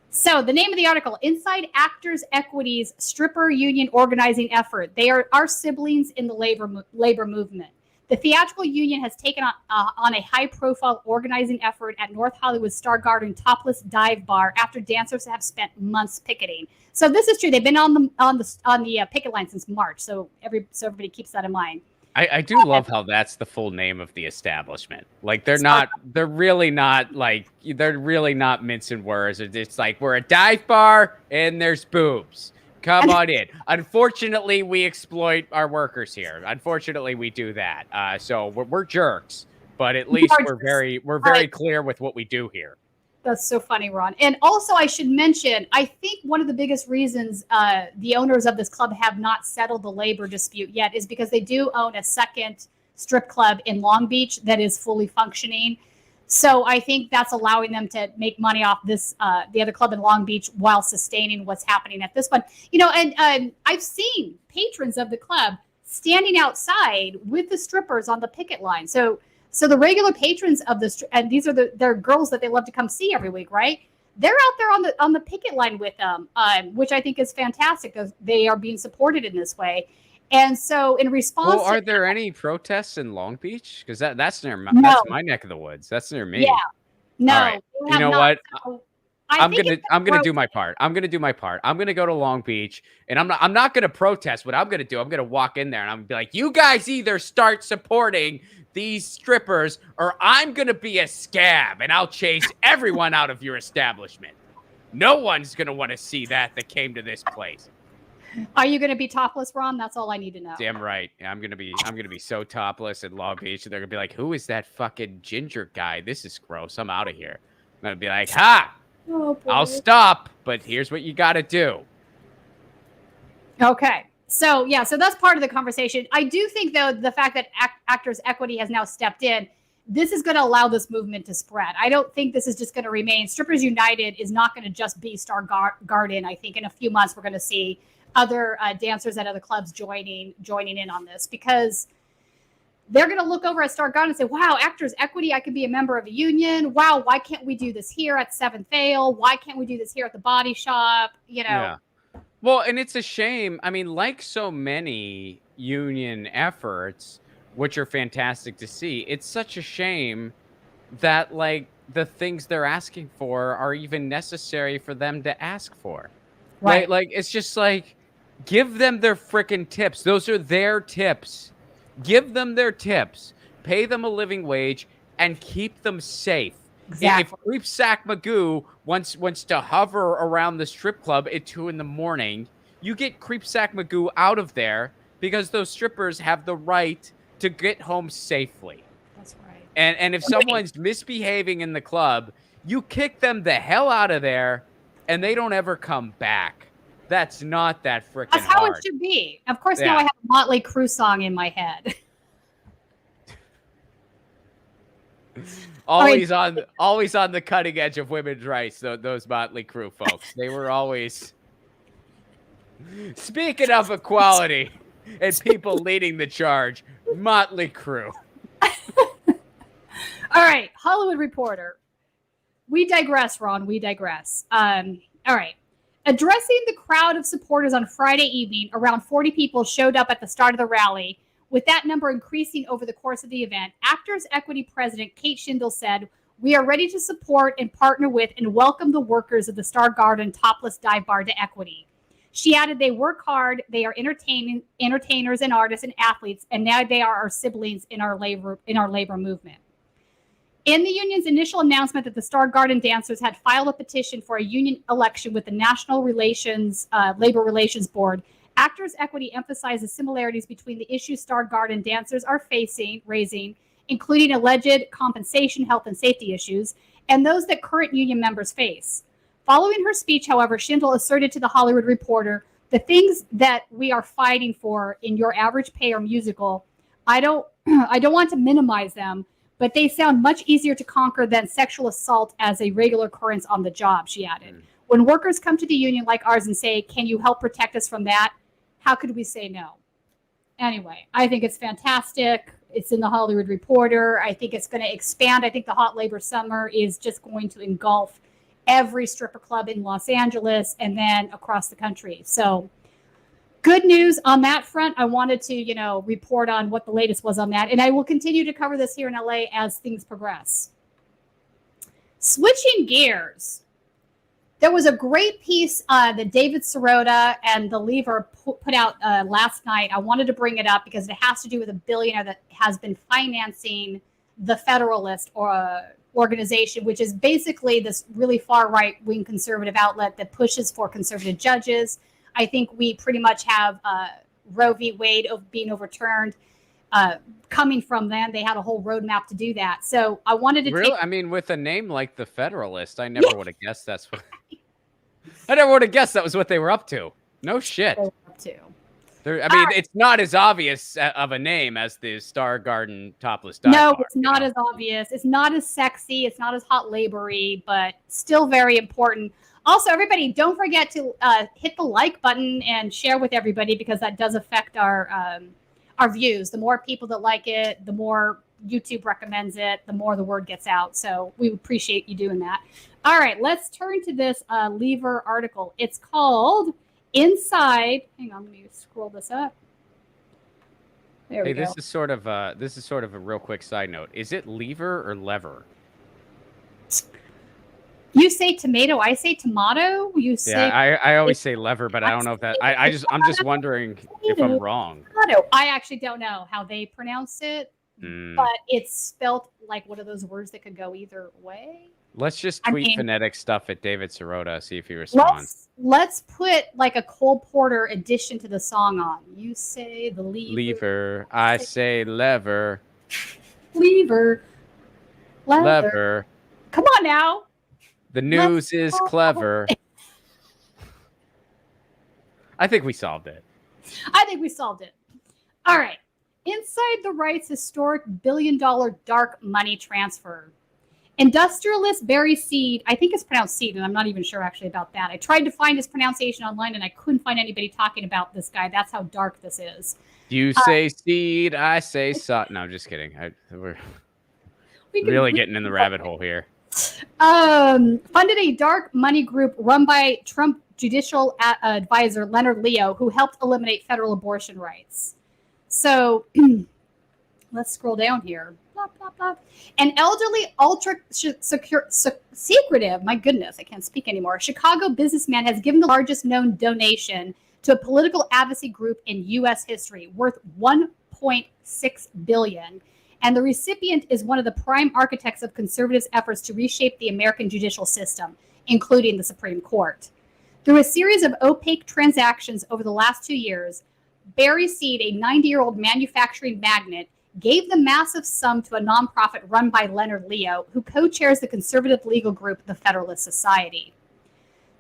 So the name of the article, Inside Actors Equity's Stripper Union Organizing Effort. They are our siblings in the labor movement. The theatrical union has taken on a high-profile organizing effort at North Hollywood's Star Garden topless dive bar after dancers have spent months picketing. So this is true. They've been on the picket line since March. So everybody keeps that in mind. I do love how that's the full name of the establishment. Like they're really not mincing words. It's like, we're a dive bar and there's boobs. Come on in. Unfortunately, we exploit our workers here. Unfortunately, we do that. So we're jerks, but at least we're very clear with what we do here. That's so funny, Ron. And also, I should mention, I think one of the biggest reasons the owners of this club have not settled the labor dispute yet is because they do own a second strip club in Long Beach that is fully functioning. So I think that's allowing them to make money off this, the other club in Long Beach, while sustaining what's happening at this one. You know, and I've seen patrons of the club standing outside with the strippers on the picket line. So the regular patrons of the, and these are they're girls that they love to come see every week, right? They're out there on the picket line with them, which I think is fantastic because they are being supported in this way. And so, in response, are there any protests in Long Beach? Because that's near No. that's my neck of the woods. That's near me. Yeah, no. All right. they You have know not. what? So I'm think gonna it's I'm gonna do growth. my part. I'm gonna go to Long Beach, and I'm not gonna protest. What I'm gonna do, I'm gonna walk in there and I'm gonna be like, you guys either start supporting these strippers, or I'm gonna be a scab and I'll chase everyone out of your establishment. No one's gonna want to see that came to this place. Are you going to be topless, Ron? That's all I need to know. Damn right. Yeah, I'm gonna be so topless in Long Beach, and they're gonna be like, who is that fucking ginger guy? This is gross. I'm out of here. I'm gonna be like, ha! Oh, boy. I'll stop, but here's what you gotta do. Okay. So, yeah, so that's part of the conversation. I do think, though, the fact that Actors Equity has now stepped in, this is going to allow this movement to spread. I don't think this is just going to remain. Strippers United is not going to just be Star Garden. I think in a few months we're going to see other dancers at other clubs joining in on this, because they're going to look over at Star Garden and say, wow, Actors Equity, I could be a member of a union. Wow, why can't we do this here at Seventh Ale? Why can't we do this here at the Body Shop? You know. Yeah. Well, and it's a shame. I mean, like so many union efforts, which are fantastic to see, it's such a shame that, like, the things they're asking for are even necessary for them to ask for. Right. Like it's just like, give them their frickin' tips. Those are their tips. Give them their tips. Pay them a living wage and keep them safe. Exactly. If Creep Sack Magoo wants to hover around the strip club at 2 a.m, you get Creep Sack Magoo out of there, because those strippers have the right to get home safely. That's right. And if someone's misbehaving in the club, you kick them the hell out of there, and they don't ever come back. That's not that freaking hard. That's how it should be. Of course, now I have a Motley Crue song in my head. Always on the cutting edge of women's rights, those Motley Crue folks. They were always... Speaking of equality and people leading the charge, Motley Crue. All right, Hollywood Reporter. We digress, Ron. We digress. All right. Addressing the crowd of supporters on Friday evening, around 40 people showed up at the start of the rally, with that number increasing over the course of the event. Actors Equity President Kate Shindle said, "We are ready to support and partner with and welcome the workers of the Star Garden Topless Dive Bar to Equity." She added, "They work hard. They are entertainers and artists and athletes, and now they are our siblings in our labor movement." In the union's initial announcement that the Star Garden dancers had filed a petition for a union election with the National Labor Relations Board, Actors Equity emphasized the similarities between the issues Star Garden dancers are raising, including alleged compensation, health, and safety issues, and those that current union members face. Following her speech, however, Shindle asserted to the Hollywood Reporter, "The things that we are fighting for in Your Average Pay or musical, I don't want to minimize them, but they sound much easier to conquer than sexual assault as a regular occurrence on the job," she added. "When workers come to the union like ours and say, 'Can you help protect us from that?' how could we say no?" Anyway, I think it's fantastic. It's in the Hollywood Reporter. I think it's going to expand. I think the Hot Labor Summer is just going to engulf every stripper club in Los Angeles and then across the country. So good news on that front. I wanted to, report on what the latest was on that. And I will continue to cover this here in LA as things progress. Switching gears. There was a great piece that David Sirota and The Lever put out last night. I wanted to bring it up because it has to do with a billionaire that has been financing the Federalist organization, which is basically this really far right-wing conservative outlet that pushes for conservative judges. I think we pretty much have Roe v. Wade being overturned coming from them. They had a whole roadmap to do that. So I wanted to I mean, with a name like the Federalist, I never would have guessed I never would have guessed that was what they were up to. No shit. Up to. I mean, it's not as obvious of a name as the Star Garden topless dive No, bar, it's not as obvious. It's not as sexy. It's not as hot labory, but still very important. Also, everybody, don't forget to hit the like button and share with everybody, because that does affect our views. The more people that like it, the more YouTube recommends it, the more the word gets out. So we appreciate you doing that. All right, let's turn to this Lever article. It's called Inside. Hang on, let me scroll this up. There we go. This is sort of a real quick side note. Is it lever or lever? You say tomato, I say tomato. You say I always say lever, but I don't know if that. I'm just wondering if I'm wrong. Tomato. I actually don't know how they pronounce it, but it's spelled like one of those words that could go either way. Let's just tweet phonetic stuff at David Sirota, see if he responds. Let's put like a Cole Porter addition to the song on. You say the lever. Lever. I say lever. Lever. Lever. Come on now. The news is clever. I think we solved it. All right. Inside the right's historic billion-dollar dark money transfer. Industrialist Barry Seed, I think it's pronounced Seed, and I'm not even sure actually about that. I tried to find his pronunciation online, and I couldn't find anybody talking about this guy. That's how dark this is. You say seed, I say sod. No, I'm just kidding. We're really getting in the rabbit hole here. Funded a dark money group run by Trump judicial advisor Leonard Leo, who helped eliminate federal abortion rights. So let's scroll down here. Blah, blah, blah. An elderly, secretive, my goodness, I can't speak anymore, Chicago businessman has given the largest known donation to a political advocacy group in U.S. history, worth $1.6 billion. And the recipient is one of the prime architects of conservatives' efforts to reshape the American judicial system, including the Supreme Court. Through a series of opaque transactions over the last 2 years, Barry Seed, a 90-year-old manufacturing magnate, gave the massive sum to a nonprofit run by Leonard Leo, who co-chairs the conservative legal group, the Federalist Society.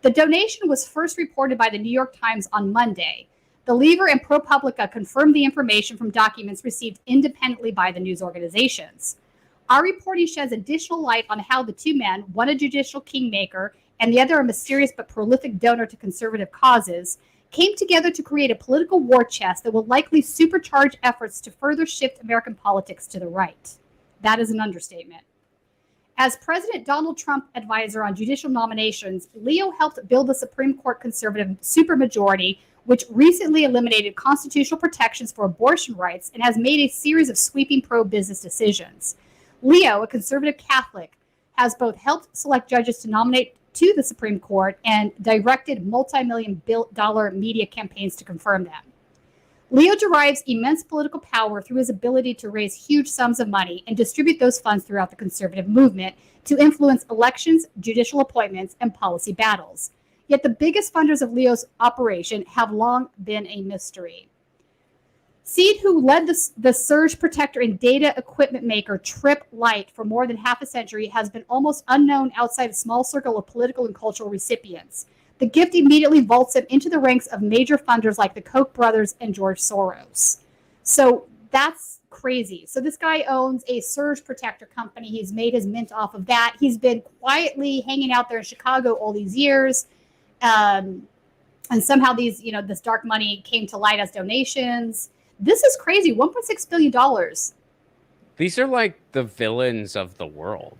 The donation was first reported by the New York Times on Monday. The Lever and ProPublica confirmed the information from documents received independently by the news organizations. Our reporting sheds additional light on how the two men, one a judicial kingmaker and the other a mysterious but prolific donor to conservative causes, came together to create a political war chest that will likely supercharge efforts to further shift American politics to the right. That is an understatement. As President Donald Trump advisor on judicial nominations, Leo helped build the Supreme Court conservative supermajority, which recently eliminated constitutional protections for abortion rights and has made a series of sweeping pro-business decisions. Leo, a conservative Catholic, has both helped select judges to nominate to the Supreme Court and directed multi-million-dollar media campaigns to confirm them. Leo derives immense political power through his ability to raise huge sums of money and distribute those funds throughout the conservative movement to influence elections, judicial appointments, and policy battles. Yet the biggest funders of Leo's operation have long been a mystery. Seed, who led the surge protector and data equipment maker Trip Light for more than half a century, has been almost unknown outside a small circle of political and cultural recipients. The gift immediately vaults him into the ranks of major funders like the Koch brothers and George Soros. So that's crazy. So this guy owns a surge protector company. He's made his mint off of that. He's been quietly hanging out there in Chicago all these years. And somehow this dark money came to light as donations. This is crazy. $1.6 billion. These are like the villains of the world.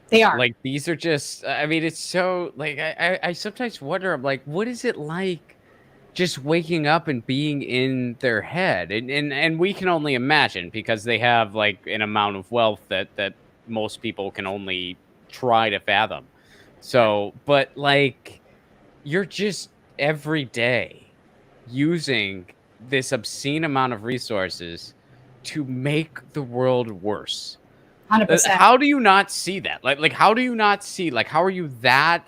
They are. Like, these are just, I mean, it's so, like, I sometimes wonder, I'm like, what is it like just waking up and being in their head? And we can only imagine, because they have, like, an amount of wealth that most people can only try to fathom. So, but, like, you're just every day using this obscene amount of resources to make the world worse. 100%. How do you not see that? Like how do you not see? Like, how are you that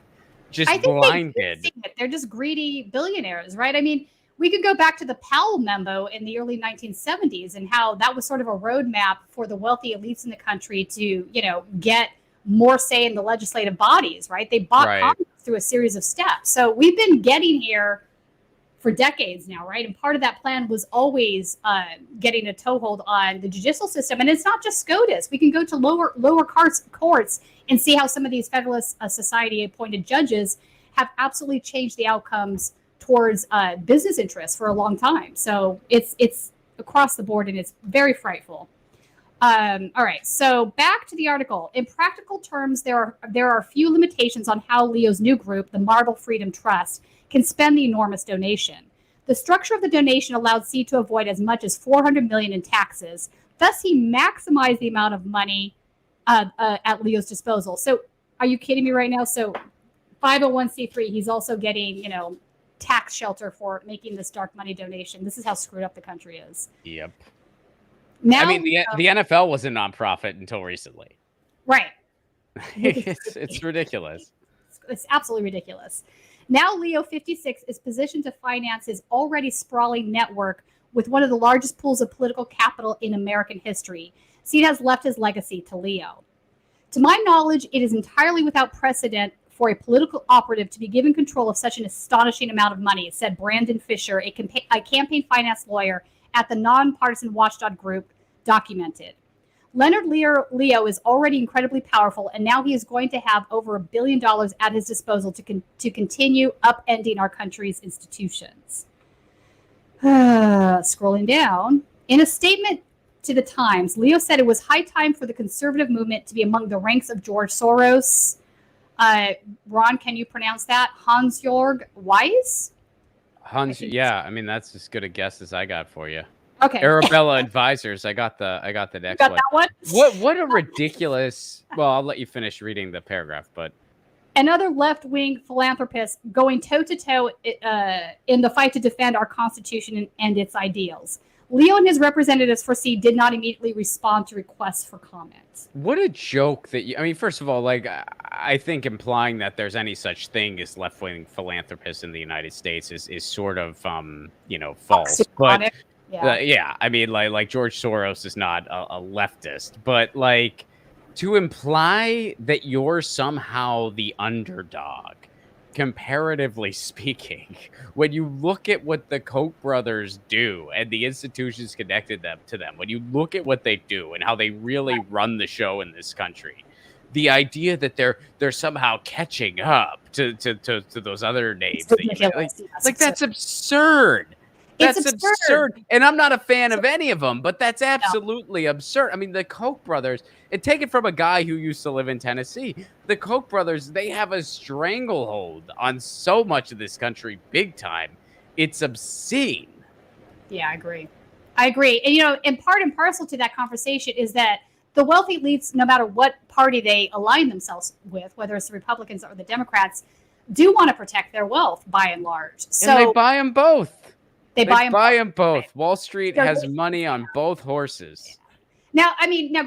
just blinded? They're just greedy billionaires, right? I mean, we could go back to the Powell memo in the early 1970s and how that was sort of a roadmap for the wealthy elites in the country to, get more say in the legislative bodies, right? They bought Congress through a series of steps. So we've been getting here for decades now, right? And part of that plan was always getting a toehold on the judicial system. And it's not just SCOTUS. We can go to lower courts and see how some of these Federalist Society appointed judges have absolutely changed the outcomes towards business interests for a long time. So it's across the board, and it's very frightful. All right, so back to the article. In practical terms, there are a few limitations on how Leo's new group, the Marble Freedom Trust, can spend the enormous donation. The structure of the donation allowed C to avoid as much as $400 million in taxes. Thus, he maximized the amount of money at Leo's disposal. So, are you kidding me right now? So, 501c3, he's also getting, tax shelter for making this dark money donation. This is how screwed up the country is. Yep. Now, I mean, the NFL was a nonprofit until recently. Right. It's ridiculous. It's absolutely ridiculous. Now, Leo 56 is positioned to finance his already sprawling network with one of the largest pools of political capital in American history. Seed has left his legacy to Leo. To my knowledge, it is entirely without precedent for a political operative to be given control of such an astonishing amount of money, said Brandon Fisher, a campaign finance lawyer at the nonpartisan watchdog group Documented. Leonard Leo is already incredibly powerful, and now he is going to have over $1 billion at his disposal to continue upending our country's institutions. Scrolling down. In a statement to the Times, Leo said it was high time for the conservative movement to be among the ranks of George Soros. Ron, can you pronounce that? Hans-Jörg Weiss? Yeah, I mean, that's as good a guess as I got for you. Okay. Arabella Advisors. I got the next got one. That one? What a ridiculous. Well, I'll let you finish reading the paragraph, but another left-wing philanthropist going toe-to-toe in the fight to defend our Constitution and its ideals. Leo and his representatives for C did not immediately respond to requests for comment. What a joke that I mean, first of all, like, I think implying that there's any such thing as left-wing philanthropists in the United States is sort of, false. But yeah, I mean, like George Soros is not a leftist, but like to imply that you're somehow the underdog, comparatively speaking, when you look at what the Koch brothers do and the institutions connected to them, when you look at what they do and how they really run the show in this country, the idea that they're somehow catching up to those other names, that's absurd. That's absurd. And I'm not a fan of any of them, but that's absolutely absurd. I mean, the Koch brothers, and take it from a guy who used to live in Tennessee, the Koch brothers, they have a stranglehold on so much of this country, big time. It's obscene. Yeah, I agree. And, and part and parcel to that conversation is that the wealthy elites, no matter what party they align themselves with, whether it's the Republicans or the Democrats, do want to protect their wealth by and large. So and they buy them both. They buy them both. Right. Wall Street has money on both horses. Now,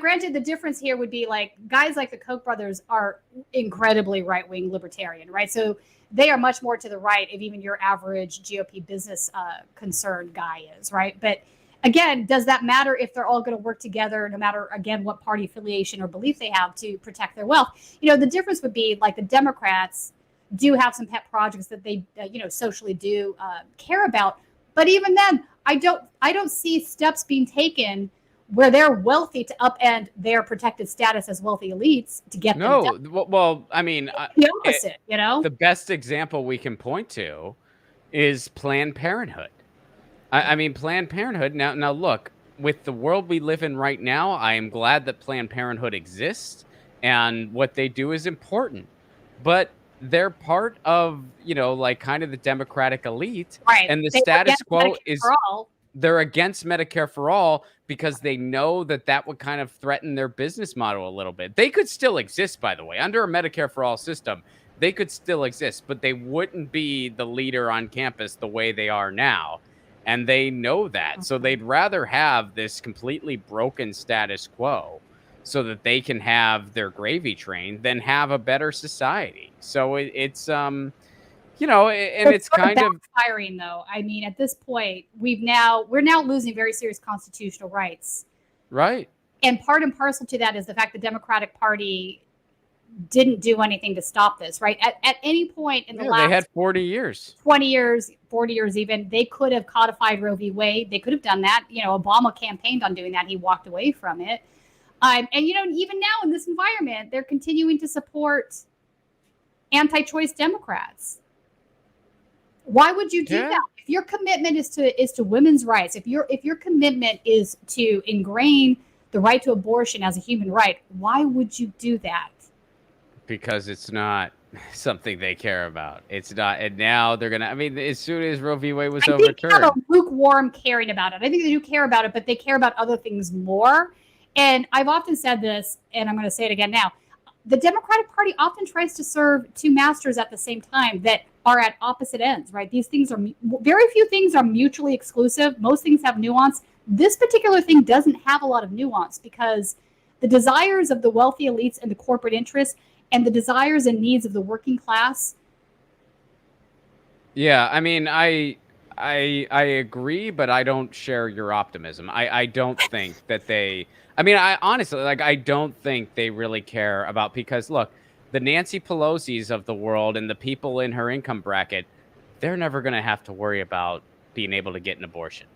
granted, the difference here would be like guys like the Koch brothers are incredibly right-wing libertarian, right? So they are much more to the right of even your average GOP business concerned guy is, right? But again, does that matter if they're all going to work together, no matter, again, what party affiliation or belief they have to protect their wealth? The difference would be like the Democrats do have some pet projects that they, socially do care about. But even then, I don't see steps being taken where they're wealthy to upend their protected status as wealthy elites to get them down. Well, I mean, the opposite, The best example we can point to is Planned Parenthood. I mean, Planned Parenthood. Now, look, with the world we live in right now, I am glad that Planned Parenthood exists, and what they do is important. But they're part of, kind of the Democratic elite. Right. And the status quo is they're against Medicare for all because they know that would kind of threaten their business model a little bit. They could still exist, by the way, under a Medicare for all system. They could still exist, but they wouldn't be the leader on campus the way they are now. And they know that. Mm-hmm. So they'd rather have this completely broken status quo so that they can have their gravy train than have a better society. So it's and it's kind of backfiring, though. I mean, at this point, we're now losing very serious constitutional rights. Right. And part and parcel to that is the fact the Democratic Party didn't do anything to stop this, right? At any point in the Yeah, last they had 40 years. 20 years, 40 years even, they could have codified Roe v. Wade. They could have done that. You know, Obama campaigned on doing that. He walked away from it. And, you know, even now in this environment, they're continuing to support anti-choice Democrats. Why would you do that? If your commitment is to women's rights, if your commitment is to ingrain the right to abortion as a human right, why would you do that? Because it's not something they care about. It's not, and now they're gonna. I mean, as soon as Roe v. Wade was I think they have overturned, a lukewarm caring about it. I think they do care about it, but they care about other things more. And I've often said this, and I'm going to say it again now. The Democratic Party often tries to serve two masters at the same time that are at opposite ends, right? These things are very few things are mutually exclusive. Most things have nuance. This particular thing doesn't have a lot of nuance because the desires of the wealthy elites and the corporate interests and the desires and needs of the working class. yeah, I mean, I agree, but I don't share your optimism. I don't think that they. I mean, I honestly, like, I don't think they really care about, because look, the Nancy Pelosi's of the world and the people in her income bracket, they're never going to have to worry about being able to get an abortion.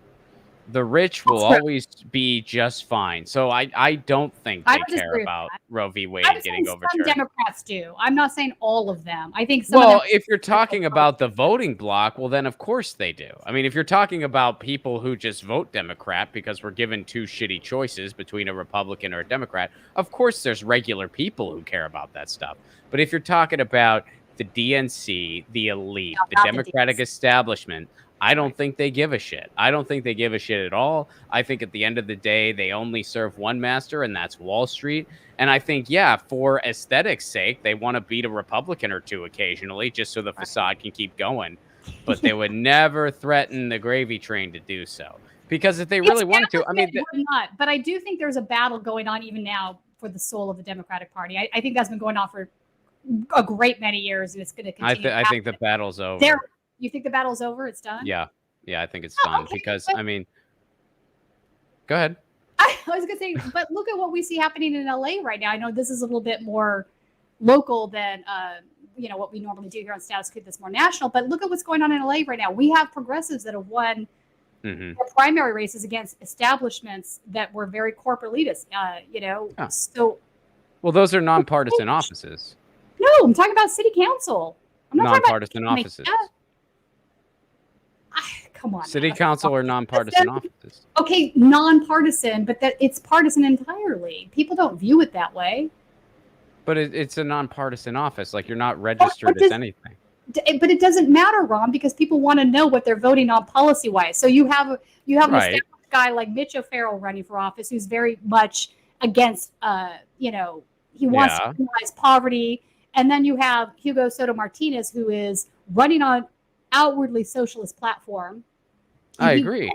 The rich will always be just fine. So I don't think they care about Roe v. Wade getting overturned. Some Democrats do. I'm not saying all of them. I think some Well, of them if you're talking about the voting bloc, well, then of course they do. I mean, if you're talking about people who just vote Democrat because we're given two shitty choices between a Republican or a Democrat, of course there's regular people who care about that stuff. But if you're talking about the DNC, the elite, the Democratic establishment, I don't think they give a shit. I don't think they give a shit at all. I think at the end of the day, they only serve one master, and that's Wall Street. And I think, yeah, for aesthetics' sake, they want to beat a Republican or two occasionally just so the facade can keep going. But they would never threaten the gravy train to do so. Because if they really wanted to, I mean... would not. But I do think there's a battle going on even now for the soul of the Democratic Party. I think that's been going on for a great many years, and it's going to continue. I think the battle's over. You think the battle's over? It's done? Yeah, I think it's done. Okay, because, I mean... Go ahead. I was going to say, but look at what we see happening in LA right now. I know this is a little bit more local than what we normally do here on Status Coup that's more national, but look at what's going on in LA right now. We have progressives that have won their primary races against establishments that were very corporate elitist, So, well, those are nonpartisan offices. No, I'm talking about city council. I'm not nonpartisan offices. Come on. City council or nonpartisan offices. Okay, nonpartisan, but that it's partisan entirely. People don't view it that way. But it's a nonpartisan office. Like, you're not registered as anything. But it doesn't matter, Ron, because people want to know what they're voting on policy-wise. So you have an established guy like Mitch O'Farrell running for office who's very much against, he wants to minimize poverty. And then you have Hugo Soto Martinez, who is running on outwardly socialist platform. I agree.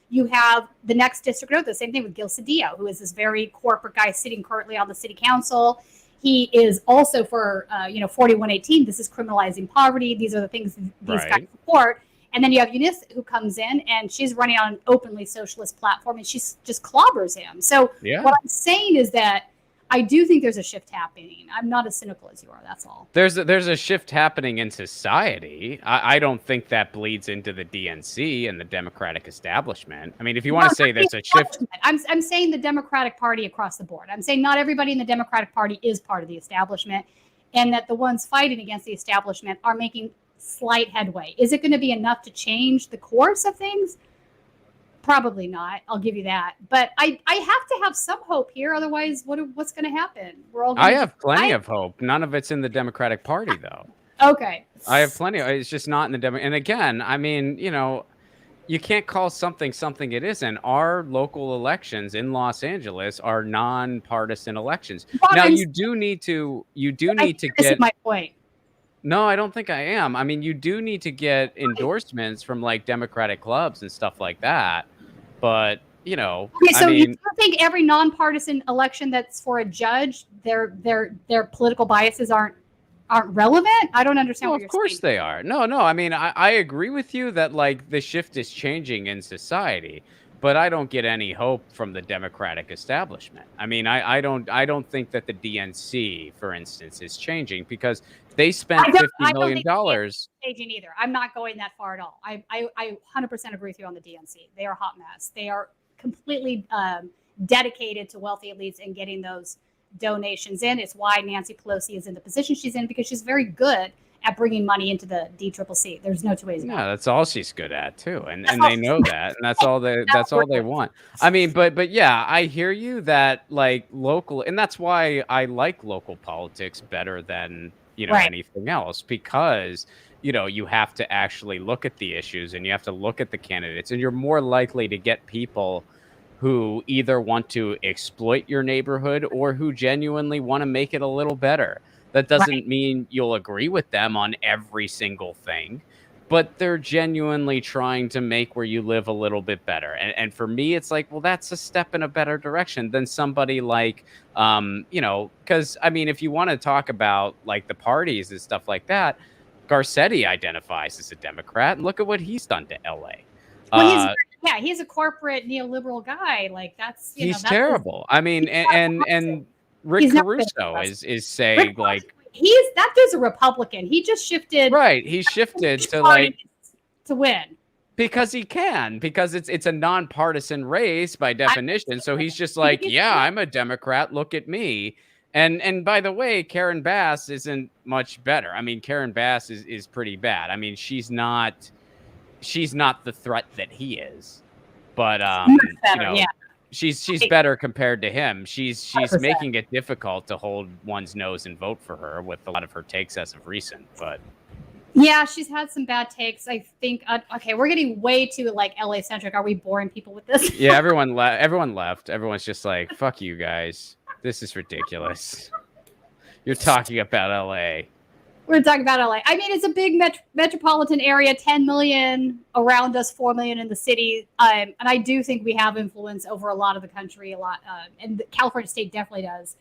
You have the next district note, the same thing with Gil Cedillo, who is this very corporate guy sitting currently on the city council. He is also for, 4118. This is criminalizing poverty. These are the things these guys support. And then you have Eunice, who comes in, and she's running on an openly socialist platform, and she just clobbers him. So what I'm saying is that I do think there's a shift happening. I'm not as cynical as you are. That's all. There's a shift happening in society. I don't think that bleeds into the DNC and the Democratic establishment. I mean, if you want to say there's a shift, I'm saying the Democratic Party across the board. I'm saying not everybody in the Democratic Party is part of the establishment, and that the ones fighting against the establishment are making slight headway. Is it going to be enough to change the course of things? Probably not. I'll give you that. But I have to have some hope here. Otherwise, what's going to happen? I have plenty of hope. None of it's in the Democratic Party, though. Okay. I have plenty. It's just not in the Democratic. And again, I mean, you can't call something it isn't. Our local elections in Los Angeles are nonpartisan elections. But now, you do need to get. This is my point. No, I don't think I am. I mean, you do need to get endorsements from like Democratic clubs and stuff like that. But, Okay, so you think every nonpartisan election that's for a judge, their political biases aren't relevant? I don't understand what you're saying. Of course they are. No. I mean, I agree with you that like the shift is changing in society. but I don't get any hope from the Democratic establishment. I mean, I don't think that the DNC, for instance, is changing because they spent $50 million. Changing either. I'm not going that far at all. I 100% agree with you on the DNC. They are a hot mess. They are completely dedicated to wealthy elites and getting those donations in. It's why Nancy Pelosi is in the position she's in, because she's very good at bringing money into the DCCC. There's no two ways about it. Yeah, that's all she's good at too, and they know that, and that's all they want. I mean, but yeah, I hear you that like local, and that's why I like local politics better than anything else, because you have to actually look at the issues and you have to look at the candidates, and you're more likely to get people who either want to exploit your neighborhood or who genuinely want to make it a little better. That doesn't mean you'll agree with them on every single thing, but they're genuinely trying to make where you live a little bit better. And for me, it's like, well, that's a step in a better direction than somebody like, because I mean, if you want to talk about like the parties and stuff like that, Garcetti identifies as a Democrat, and look at what he's done to LA. Well, he's a corporate neoliberal guy. Like he's terrible. I mean, and Rick Caruso is saying like that dude's a Republican. He just shifted. Right. He shifted to win. Because he can, because it's a nonpartisan race by definition. So he's just like, yeah, I'm a Democrat. Look at me. And by the way, Karen Bass isn't much better. I mean, Karen Bass is pretty bad. I mean, she's not the threat that he is. But she's better compared to him. She's 100%. Making it difficult to hold one's nose and vote for her with a lot of her takes as of recent. But yeah, she's had some bad takes. I think. Okay, we're getting way too like LA centric. Are we boring people with this? Yeah, everyone left. Everyone's just like, fuck you guys. This is ridiculous. You're talking about LA. We're talking about LA. I mean, it's a big metropolitan area, 10 million around us, 4 million in the city. And I do think we have influence over a lot of the country, and California state definitely does.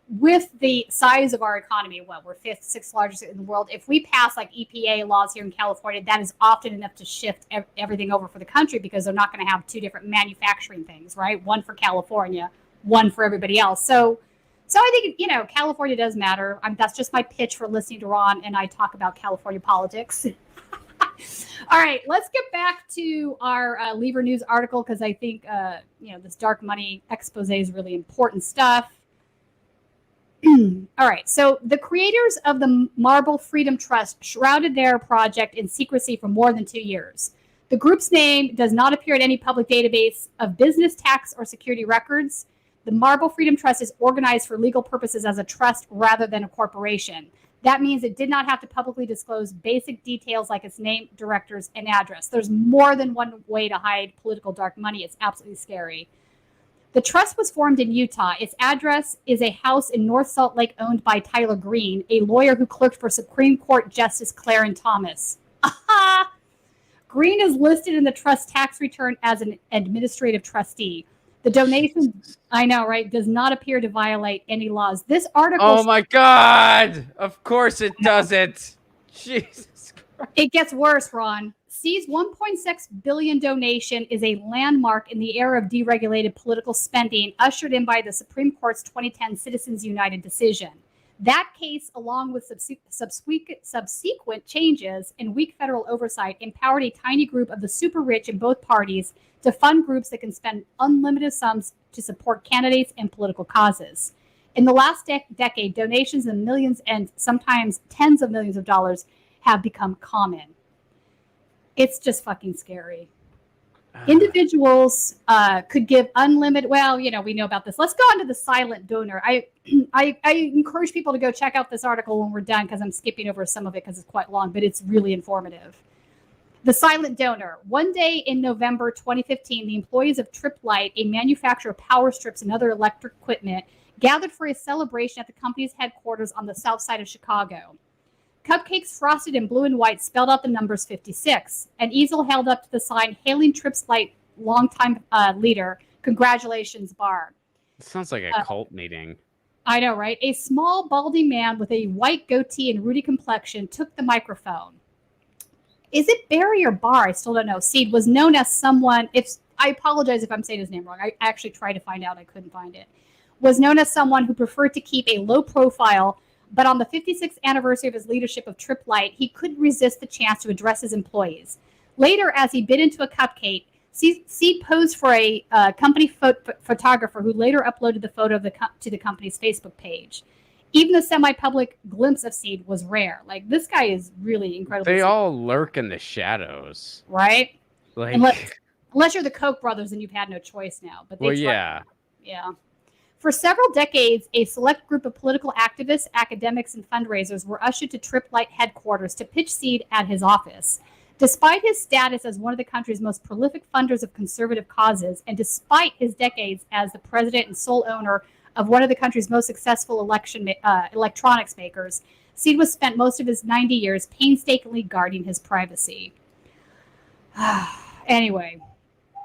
With the size of our economy, we're fifth, sixth largest in the world. If we pass like EPA laws here in California, that is often enough to shift everything over for the country, because they're not going to have two different manufacturing things, right? One for California, one for everybody else. So I think, California does matter. That's just my pitch for listening to Ron and I talk about California politics. All right, let's get back to our Lever News article, because I think, this dark money expose is really important stuff. All right, so the creators of the Marble Freedom Trust shrouded their project in secrecy for more than 2 years. The group's name does not appear in any public database of business, tax, or security records. The Marble Freedom Trust is organized for legal purposes as a trust rather than a corporation. That means it did not have to publicly disclose basic details like its name, directors, and address. There's more than one way to hide political dark money. It's absolutely scary. The trust was formed in Utah. Its address is a house in North Salt Lake owned by Tyler Green, a lawyer who clerked for Supreme Court Justice Clarence Thomas. Green is listed in the trust tax return as an administrative trustee. The donation, I know, right, does not appear to violate any laws. This article... Oh, my God! Of course it doesn't. Jesus Christ. It gets worse, Ron. C's $1.6 billion donation is a landmark in the era of deregulated political spending ushered in by the Supreme Court's 2010 Citizens United decision. That case, along with subsequent changes and weak federal oversight, empowered a tiny group of the super rich in both parties to fund groups that can spend unlimited sums to support candidates and political causes. In the last decade, donations in millions and sometimes tens of millions of dollars have become common. It's just fucking scary. Individuals could give unlimited. Well, we know about this. Let's go on to the silent donor. I encourage people to go check out this article when we're done, because I'm skipping over some of it because it's quite long, but it's really informative. The silent donor. One day in November 2015, the employees of Trip Light, a manufacturer of power strips and other electric equipment, gathered for a celebration at the company's headquarters on the south side of Chicago. Cupcakes frosted in blue and white spelled out the numbers 56. An easel held up to the sign hailing Trips Light longtime leader. Congratulations, Bar. It sounds like a cult meeting. I know, right? A small, balding man with a white goatee and ruddy complexion took the microphone. Is it Barry or Bar? I still don't know. Seed was known as someone. If I apologize if I'm saying his name wrong. I actually tried to find out. I couldn't find it. Was known as someone who preferred to keep a low profile, but on the 56th anniversary of his leadership of Trip Light, he couldn't resist the chance to address his employees. Later, as he bit into a cupcake, Seed posed for a company photographer who later uploaded the photo to the company's Facebook page. Even the semi-public glimpse of Seed was rare. Like, this guy is really incredible. They all lurk in the shadows. Right? Like, unless you're the Koch brothers and you've had no choice now. But yeah. For several decades, a select group of political activists, academics, and fundraisers were ushered to Trip Light headquarters to pitch Seed at his office. Despite his status as one of the country's most prolific funders of conservative causes, and despite his decades as the president and sole owner of one of the country's most successful electronics makers, Seed was spent most of his 90 years painstakingly guarding his privacy. Anyway,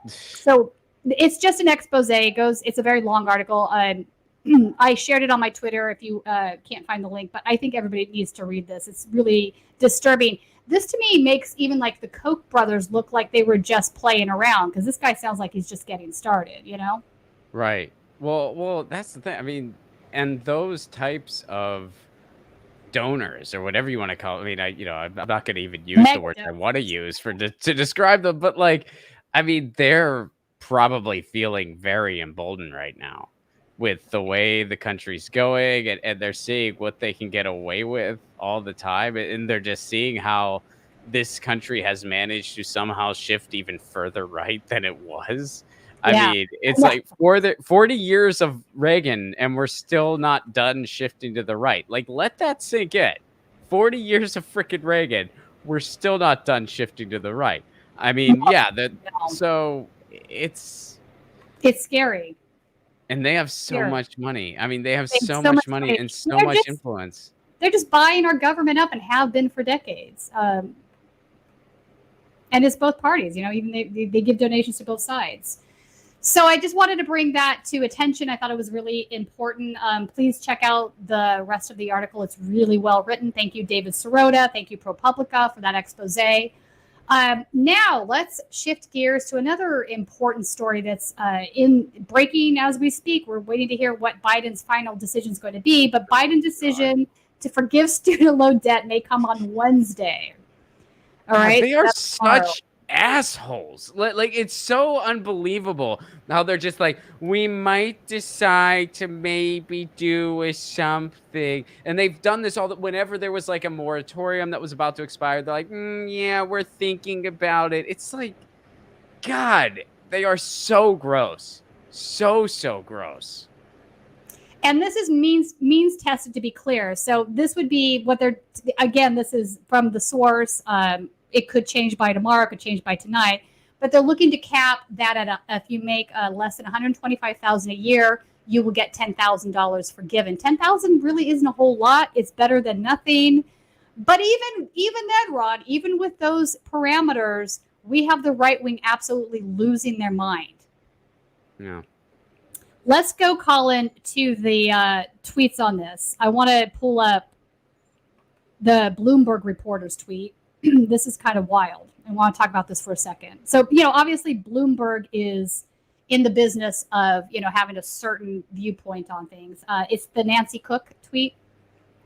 so it's just an expose. It's a very long article. I shared it on my Twitter if you can't find the link, but I think everybody needs to read this. It's really disturbing. This to me makes even like the Koch brothers look like they were just playing around, because this guy sounds like he's just getting started, you know? Right. Well, that's the thing. I mean, and those types of donors or whatever you want to call it. I mean, I'm not going to even use the word I want to use to describe them, but like, I mean, they're probably feeling very emboldened right now with the way the country's going, and they're seeing what they can get away with all the time. And they're just seeing how this country has managed to somehow shift even further right than it was. I mean, it's like 40 years of Reagan, and we're still not done shifting to the right. Like, let that sink in. 40 years of freaking Reagan, we're still not done shifting to the right. I mean, so it's scary. And they have so much money. I mean, they have so much money and so much influence. They're just buying our government up and have been for decades. And it's both parties, even they give donations to both sides. So I just wanted to bring that to attention. I thought it was really important. Please check out the rest of the article. It's really well written. Thank you, David Sirota. Thank you, ProPublica, for that expose. Now let's shift gears to another important story that's in breaking as we speak. We're waiting to hear what Biden's final decision is going to be, but Biden's decision to forgive student loan debt may come on Wednesday. All right. They are such assholes. Like, it's so unbelievable how they're just like, we might decide to maybe do something, and they've done this whenever there was like a moratorium that was about to expire. They're like, yeah, we're thinking about it. It's like, God, they are so gross, so gross. And this is means tested, to be clear. So this would be what they're, again, this is from the source. It could change by tomorrow, it could change by tonight, but they're looking to cap that at if you make less than $125,000 a year, you will get $10,000 forgiven. $10,000 really isn't a whole lot. It's better than nothing. But even then, Rod, even with those parameters, we have the right wing absolutely losing their mind. Yeah. Let's go, Colin, to the tweets on this. I want to pull up the Bloomberg reporter's tweet. This is kind of wild. I want to talk about this for a second. So, obviously Bloomberg is in the business of, having a certain viewpoint on things. It's the Nancy Cook tweet,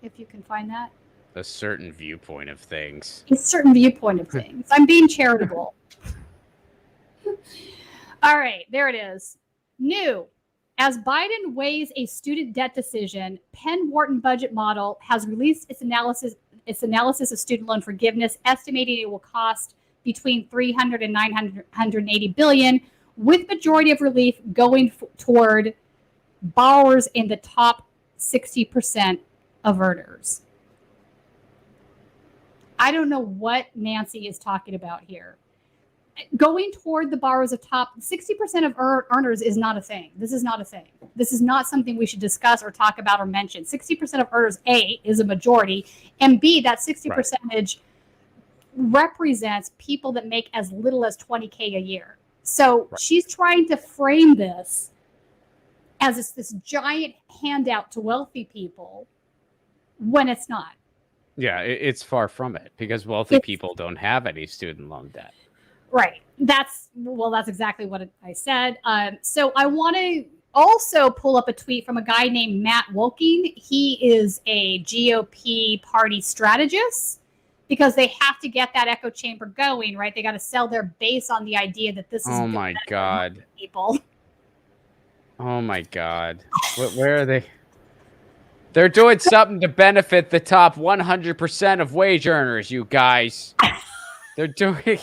if you can find that. A certain viewpoint of things. A certain viewpoint of things. I'm being charitable. All right, there it is. New. As Biden weighs a student debt decision, Penn Wharton budget model has released its analysis of student loan forgiveness, estimating it will cost between $300 and $980 billion, with majority of relief going toward borrowers in the top 60% of earners. I don't know what Nancy is talking about here. Going toward the borrowers of top 60% of earners is not a thing. This is not a thing. This is not something we should discuss or talk about or mention. 60% of earners, A, is a majority, and B, that 60 percentage represents people that make as little as $20K a year. So she's trying to frame this as this giant handout to wealthy people when it's not. Yeah, it's far from it, because wealthy people don't have any student loan debt. Right. That's exactly what I said. So I want to also pull up a tweet from a guy named Matt Wolking. He is a GOP party strategist because they have to get that echo chamber going, right? They got to sell their base on the idea that this is Oh my God. People. Oh my God. Where are they? They're doing something to benefit the top 100% of wage earners, you guys. They're doing...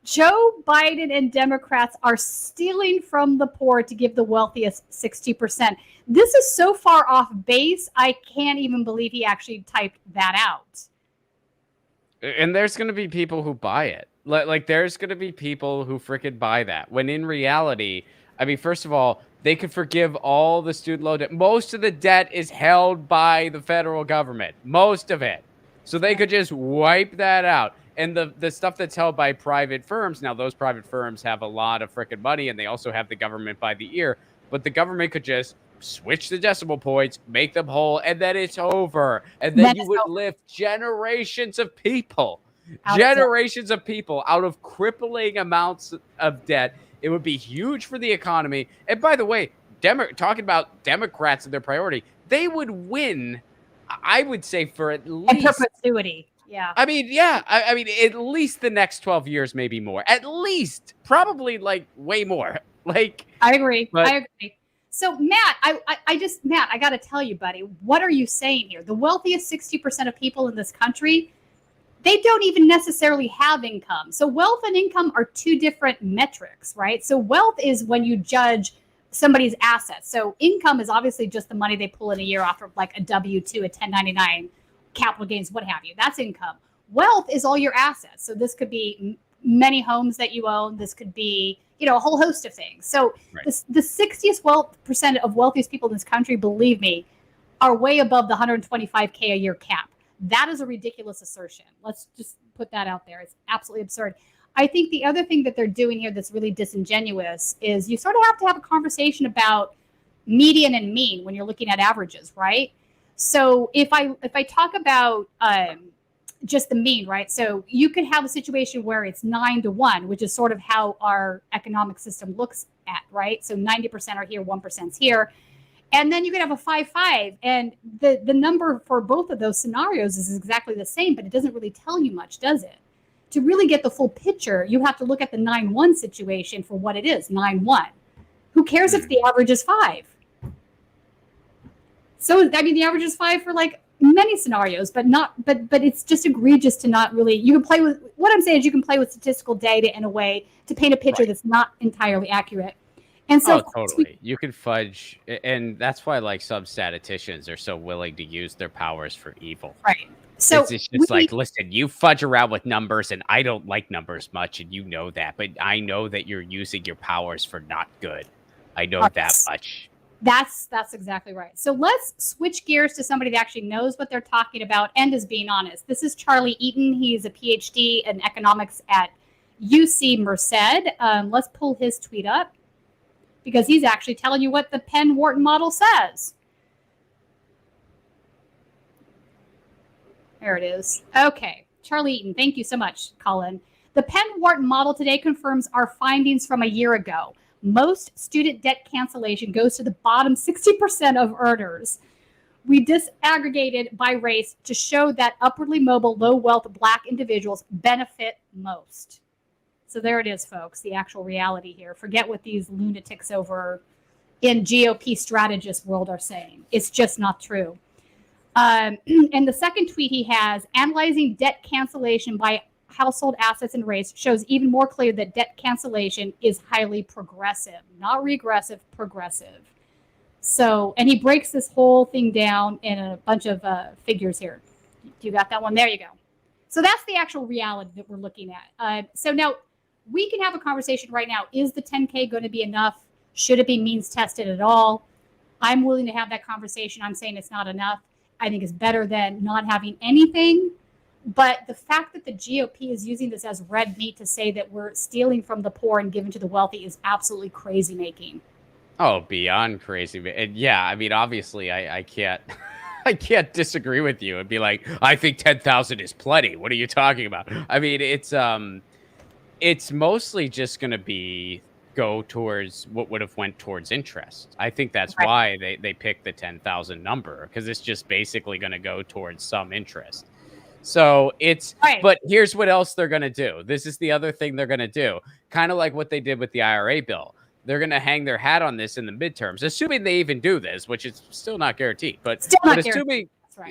Joe Biden and Democrats are stealing from the poor to give the wealthiest 60%. This is so far off base, I can't even believe he actually typed that out. And there's going to be people who buy it. Like there's going to be people who freaking buy that. When in reality, I mean, first of all, they could forgive all the student loan debt. Most of the debt is held by the federal government. Most of it. So they could just wipe that out. And the stuff that's held by private firms, now those private firms have a lot of freaking money and they also have the government by the ear, but the government could just switch the decimal points, make them whole, and then it's over. And then you would lift generations of people out of crippling amounts of debt. It would be huge for the economy. And by the way, talking about Democrats and their priority, they would win, I would say, for at least... in perpetuity. Yeah. I mean, yeah. I mean, at least the next 12 years, maybe more. At least. Probably, like, way more. Like... I agree. So, Matt, Matt, I got to tell you, buddy, what are you saying here? The wealthiest 60% of people in this country, they don't even necessarily have income. So wealth and income are two different metrics, right? So wealth is when you judge somebody's assets. So income is obviously just the money they pull in a year off of like a W-2, a 1099, capital gains, what have you. That's income. Wealth is all your assets. So this could be many homes that you own. This could be, a whole host of things. So the 60th percent of wealthiest people in this country, believe me, are way above the 125K a year cap. That is a ridiculous assertion. Let's just put that out there. It's absolutely absurd. I think the other thing that they're doing here that's really disingenuous is you sort of have to have a conversation about median and mean when you're looking at averages, right? So if I talk about just the mean, right? So you could have a situation where it's 9-1, which is sort of how our economic system looks at, right? So 90% are here, 1%'s here. And then you could have a 5-5. And the number for both of those scenarios is exactly the same, but it doesn't really tell you much, does it? To really get the full picture, you have to look at the 9-1 situation for what it is, 9-1. Who cares if the average is 5? So, I mean, the average is 5 for like many scenarios, but it's just egregious to not really, you can play with, what I'm saying is you can play with statistical data in a way to paint a picture that's not entirely accurate. And so totally. You can fudge, and that's why like some statisticians are so willing to use their powers for evil. Right. So it's just like, listen, you fudge around with numbers, and I don't like numbers much, and you know that, but I know that you're using your powers for not good. I know that much. That's exactly right. So let's switch gears to somebody that actually knows what they're talking about and is being honest. This is Charlie Eaton. He's a PhD in economics at UC Merced. Let's pull his tweet up because he's actually telling you what the Penn-Wharton model says. There it is. Okay. Charlie Eaton, thank you so much, Colin. The Penn-Wharton model today confirms our findings from a year ago. Most student debt cancellation goes to the bottom 60% of earners. We disaggregated by race to show that upwardly mobile, low-wealth Black individuals benefit most. So there it is, folks, the actual reality here. Forget what these lunatics over in GOP strategist world are saying. It's just not true. And the second tweet he has, analyzing debt cancellation by household assets and race shows even more clear that debt cancellation is highly progressive, not regressive, progressive. So, and he breaks this whole thing down in a bunch of figures here. You got that one? There you go. So that's the actual reality that we're looking at. So now we can have a conversation right now. Is the 10K going to be enough? Should it be means tested at all? I'm willing to have that conversation. I'm saying it's not enough. I think it's better than not having anything. But the fact that the GOP is using this as red meat to say that we're stealing from the poor and giving to the wealthy is absolutely crazy making. Oh, beyond crazy. And yeah, I mean, obviously, I can't I can't disagree with you and be like, I think 10,000 is plenty. What are you talking about? I mean, it's it's mostly just going to go towards what would have went towards interest. I think that's why they picked the 10,000 number, because it's just basically going to go towards some interest. So but here's what else they're going to do. This is the other thing they're going to do. Kind of like what they did with the IRA bill. They're going to hang their hat on this in the midterms, assuming they even do this, which is still not guaranteed. But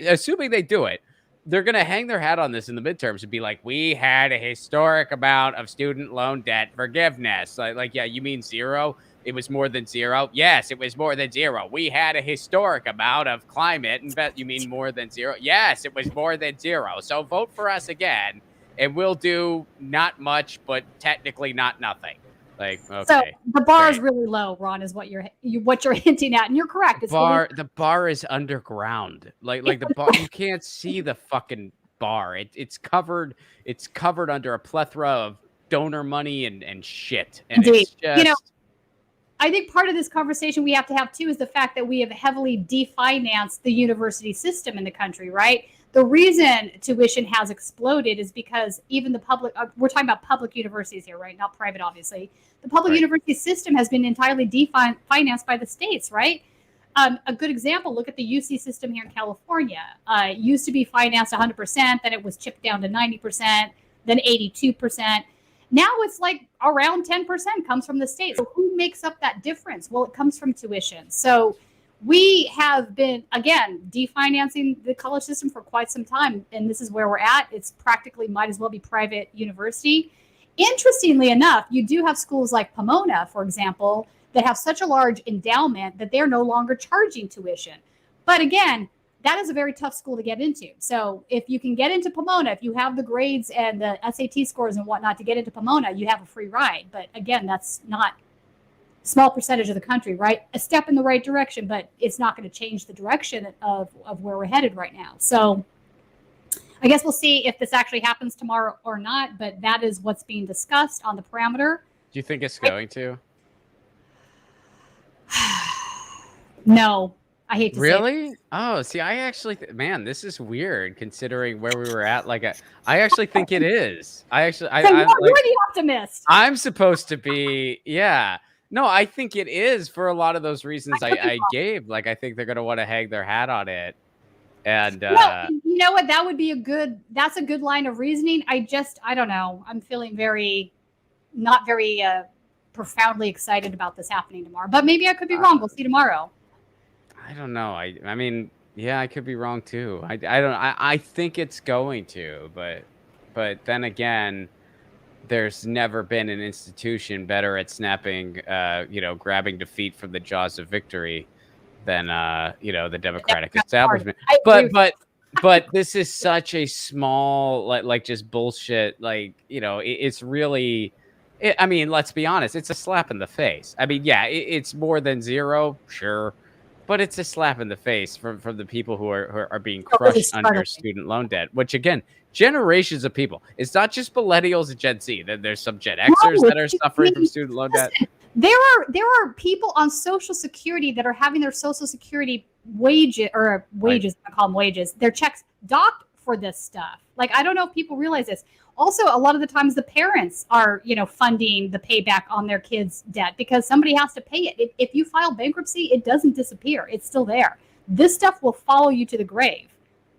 assuming they do it, they're going to hang their hat on this in the midterms and be like, we had a historic amount of student loan debt forgiveness. Yeah, you mean zero? It was more than zero? Yes, it was more than zero. We had a historic amount of climate. You mean more than zero? Yes, it was more than zero. So vote for us again, and we'll do not much, but technically not nothing. Okay. So the bar is really low, Ron, is what you're hinting at, and you're correct. The bar is underground. Like the bar, you can't see the fucking bar. It's covered under a plethora of donor money and shit. And indeed. It's just, I think part of this conversation we have to have too is the fact that we have heavily definanced the university system in the country, right? The reason tuition has exploded is because even the public, we're talking about public universities here, right? Not private, obviously. The public university system has been entirely financed by the states, right? A good example, look at the UC system here in California. It used to be financed 100%, then it was chipped down to 90%, then 82%. Now it's like around 10% comes from the state. So who makes up that difference? Well, it comes from tuition. So we have been, again, definancing the college system for quite some time, and this is where we're at. It's practically might as well be private university. Interestingly enough, you do have schools like Pomona, for example, that have such a large endowment that they're no longer charging tuition. But again, that is a very tough school to get into. So if you can get into Pomona, if you have the grades and the SAT scores and whatnot to get into Pomona, you have a free ride. But again, that's not small percentage of the country, right? A step in the right direction, but it's not going to change the direction of where we're headed right now. So I guess we'll see if this actually happens tomorrow or not, but that is what's being discussed on the parameter. Do you think it's going to? No, I hate to say it. Really? Oh, see, I actually, man, this is weird considering where we were at. I actually think it is. I'm you're the optimist. I'm supposed to be, yeah. No, I think it is for a lot of those reasons I gave. Like, I think they're going to want to hang their hat on it. And you know what? That would be that's a good line of reasoning. I don't know. I'm feeling not very profoundly excited about this happening tomorrow, but maybe I could be wrong. We'll see tomorrow. I don't know. I mean, yeah, I could be wrong too. I think it's going to, but then again, there's never been an institution better at snapping, grabbing defeat from the jaws of victory than, the Democratic establishment. But this is such a small, like just bullshit. It's really, I mean, let's be honest. It's a slap in the face. I mean, yeah, it's more than zero, sure. But it's a slap in the face from the people who are being crushed under student loan debt, which, again, generations of people. It's not just millennials and Gen Z. There's some Gen Xers that are suffering from student loan debt. There are people on Social Security that are having their Social Security wages, I call them wages, their checks docked for this stuff. Like, I don't know if people realize this. Also, a lot of the times the parents are, funding the payback on their kids' debt because somebody has to pay it. If you file bankruptcy, it doesn't disappear. It's still there. This stuff will follow you to the grave.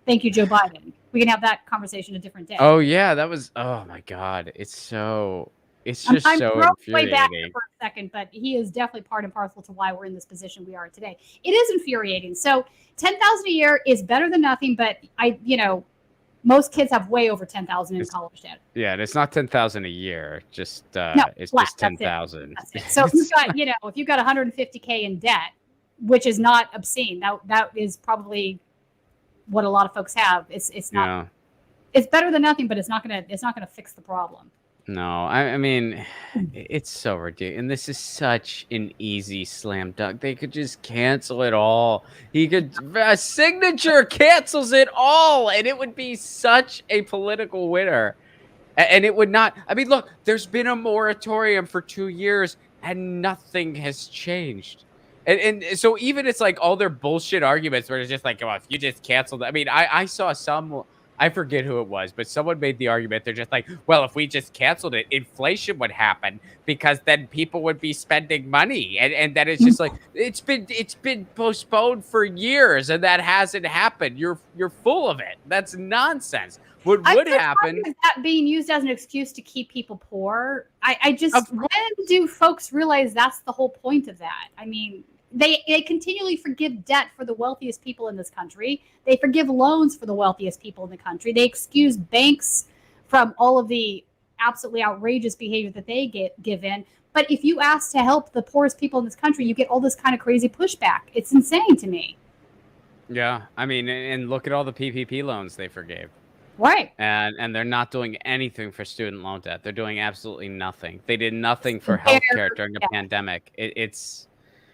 Thank you, Joe Biden. We can have that conversation a different day. Oh, yeah. Oh, my God. It's just so infuriating. Way back for a second, but he is definitely part and parcel to why we're in this position we are today. It is infuriating. So $10,000 a year is better than nothing, but most kids have way over $10,000 in college debt. Yeah, and it's not $10,000 a year. Just it's flat, just $10,000. So if you've got $150K in debt, which is not obscene, that is probably what a lot of folks have. It's not. Yeah. It's better than nothing, but it's not gonna fix the problem. No, I mean, it's so ridiculous. And this is such an easy slam dunk. They could just cancel it all. A signature cancels it all. And it would be such a political winner. And it would not. I mean, look, there's been a moratorium for 2 years and nothing has changed. And so even it's like all their bullshit arguments where it's just like, well, if you just canceled. I mean, I saw some I forget who it was, but someone made the argument. They're just like, well, if we just canceled it, inflation would happen because then people would be spending money. And that it's just like, it's been postponed for years and that hasn't happened. You're full of it. That's nonsense. What would happen? That being used as an excuse to keep people poor. I just, when do folks realize that's the whole point of that? I mean, they continually forgive debt for the wealthiest people in this country. They forgive loans for the wealthiest people in the country. They excuse banks from all of the absolutely outrageous behavior that they give in. But if you ask to help the poorest people in this country, you get all this kind of crazy pushback. It's insane to me. Yeah, I mean, and look at all the PPP loans they forgave. Right. And they're not doing anything for student loan debt. They're doing absolutely nothing. They did nothing for healthcare during the pandemic. It's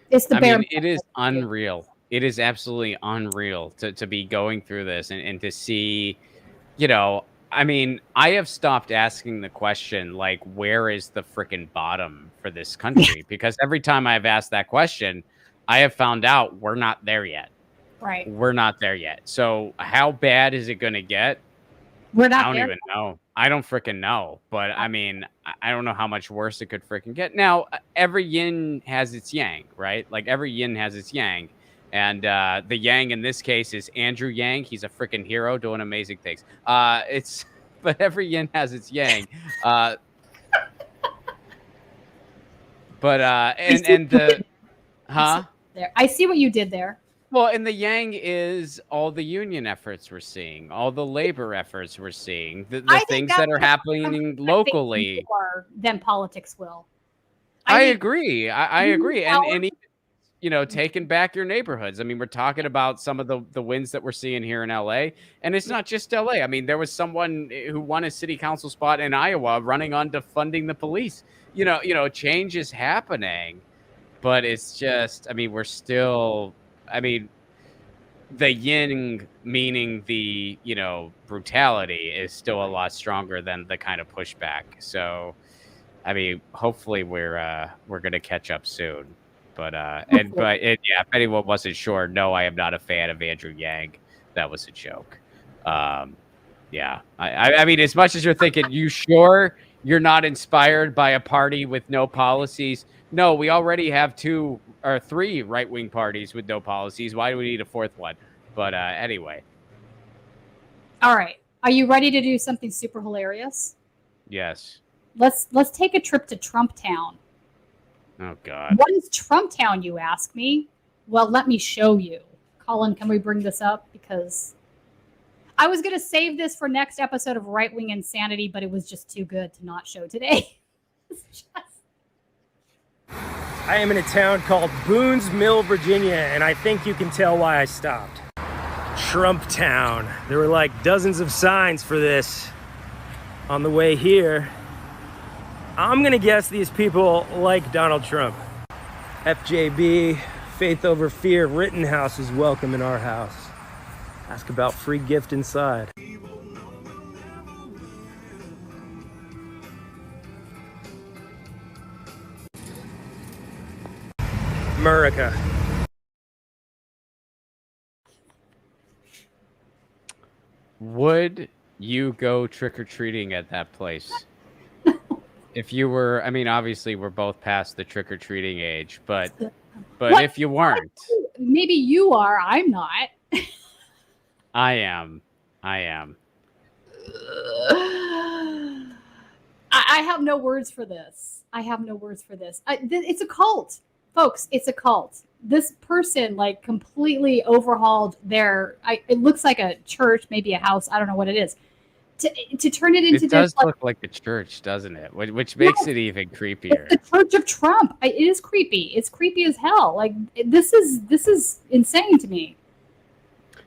the bare. I mean, it is unreal. It is absolutely unreal to be going through this and to see, you know, I mean, I have stopped asking the question, like, where is the freaking bottom for this country? Because every time I've asked that question, I have found out we're not there yet. Right. We're not there yet. So how bad is it going to get? We're not I don't even know. I don't freaking know. But I mean, I don't know how much worse it could freaking get. Now, every in has its yang, right? Like every yin has its yang. And the yang in this case is Andrew Yang. He's a freaking hero doing amazing things. But every yin has its yang. And the, huh? I see what you did there. Well, and the yang is all the union efforts we're seeing, all the labor efforts we're seeing, the things that are happening locally. More than politics will. I agree. I agree. And even, you know, taking back your neighborhoods. I mean, we're talking about some of the wins that we're seeing here in LA. And it's not just LA. I mean, there was someone who won a city council spot in Iowa running on defunding the police. You know, change is happening, but it's just, I mean, we're still, I mean, the yin, meaning the, you know, brutality, is still a lot stronger than the kind of pushback. So, I mean, hopefully we're gonna catch up soon. But yeah, if anyone wasn't sure, no, I am not a fan of Andrew Yang. That was a joke. Yeah, I mean, as much as you're thinking, you sure you're not inspired by a party with no policies? No, we already have 2 or 3 right-wing parties with no policies. Why do we need a 4th one? But anyway. All right. Are you ready to do something super hilarious? Yes. Let's take a trip to Trump Town. Oh, God. What is Trump Town, you ask me? Well, let me show you. Colin, can we bring this up? Because I was going to save this for next episode of Right Wing Insanity, but it was just too good to not show today. I am in a town called Boone's Mill, Virginia, and I think you can tell why I stopped. Trump Town. There were like dozens of signs for this on the way here. I'm gonna guess these people like Donald Trump. FJB, Faith Over Fear, Rittenhouse is welcome in our house. Ask about free gift inside. America. Would you go trick-or-treating at that place? If you were, I mean, obviously we're both past the trick-or-treating age, but if you weren't. Maybe you are, I'm not. I am. I have no words for this. It's a cult. Folks, it's a cult. This person like completely overhauled it looks like a church, maybe a house. I don't know what it is. To turn it into this. It does look like a church, doesn't it? Which makes it even creepier. It's the Church of Trump. It is creepy. It's creepy as hell. Like this is insane to me.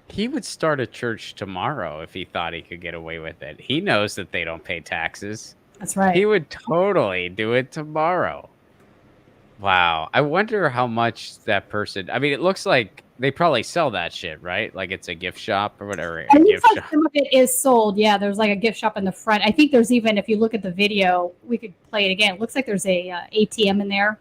He would start a church tomorrow if he thought he could get away with it. He knows that they don't pay taxes. That's right. He would totally do it tomorrow. Wow. I wonder how much that person, I mean, it looks like they probably sell that shit, right? Like it's a gift shop or whatever. I think like some of it is sold. Yeah, there's like a gift shop in the front. I think there's even, if you look at the video, we could play it again. It looks like there's a ATM in there.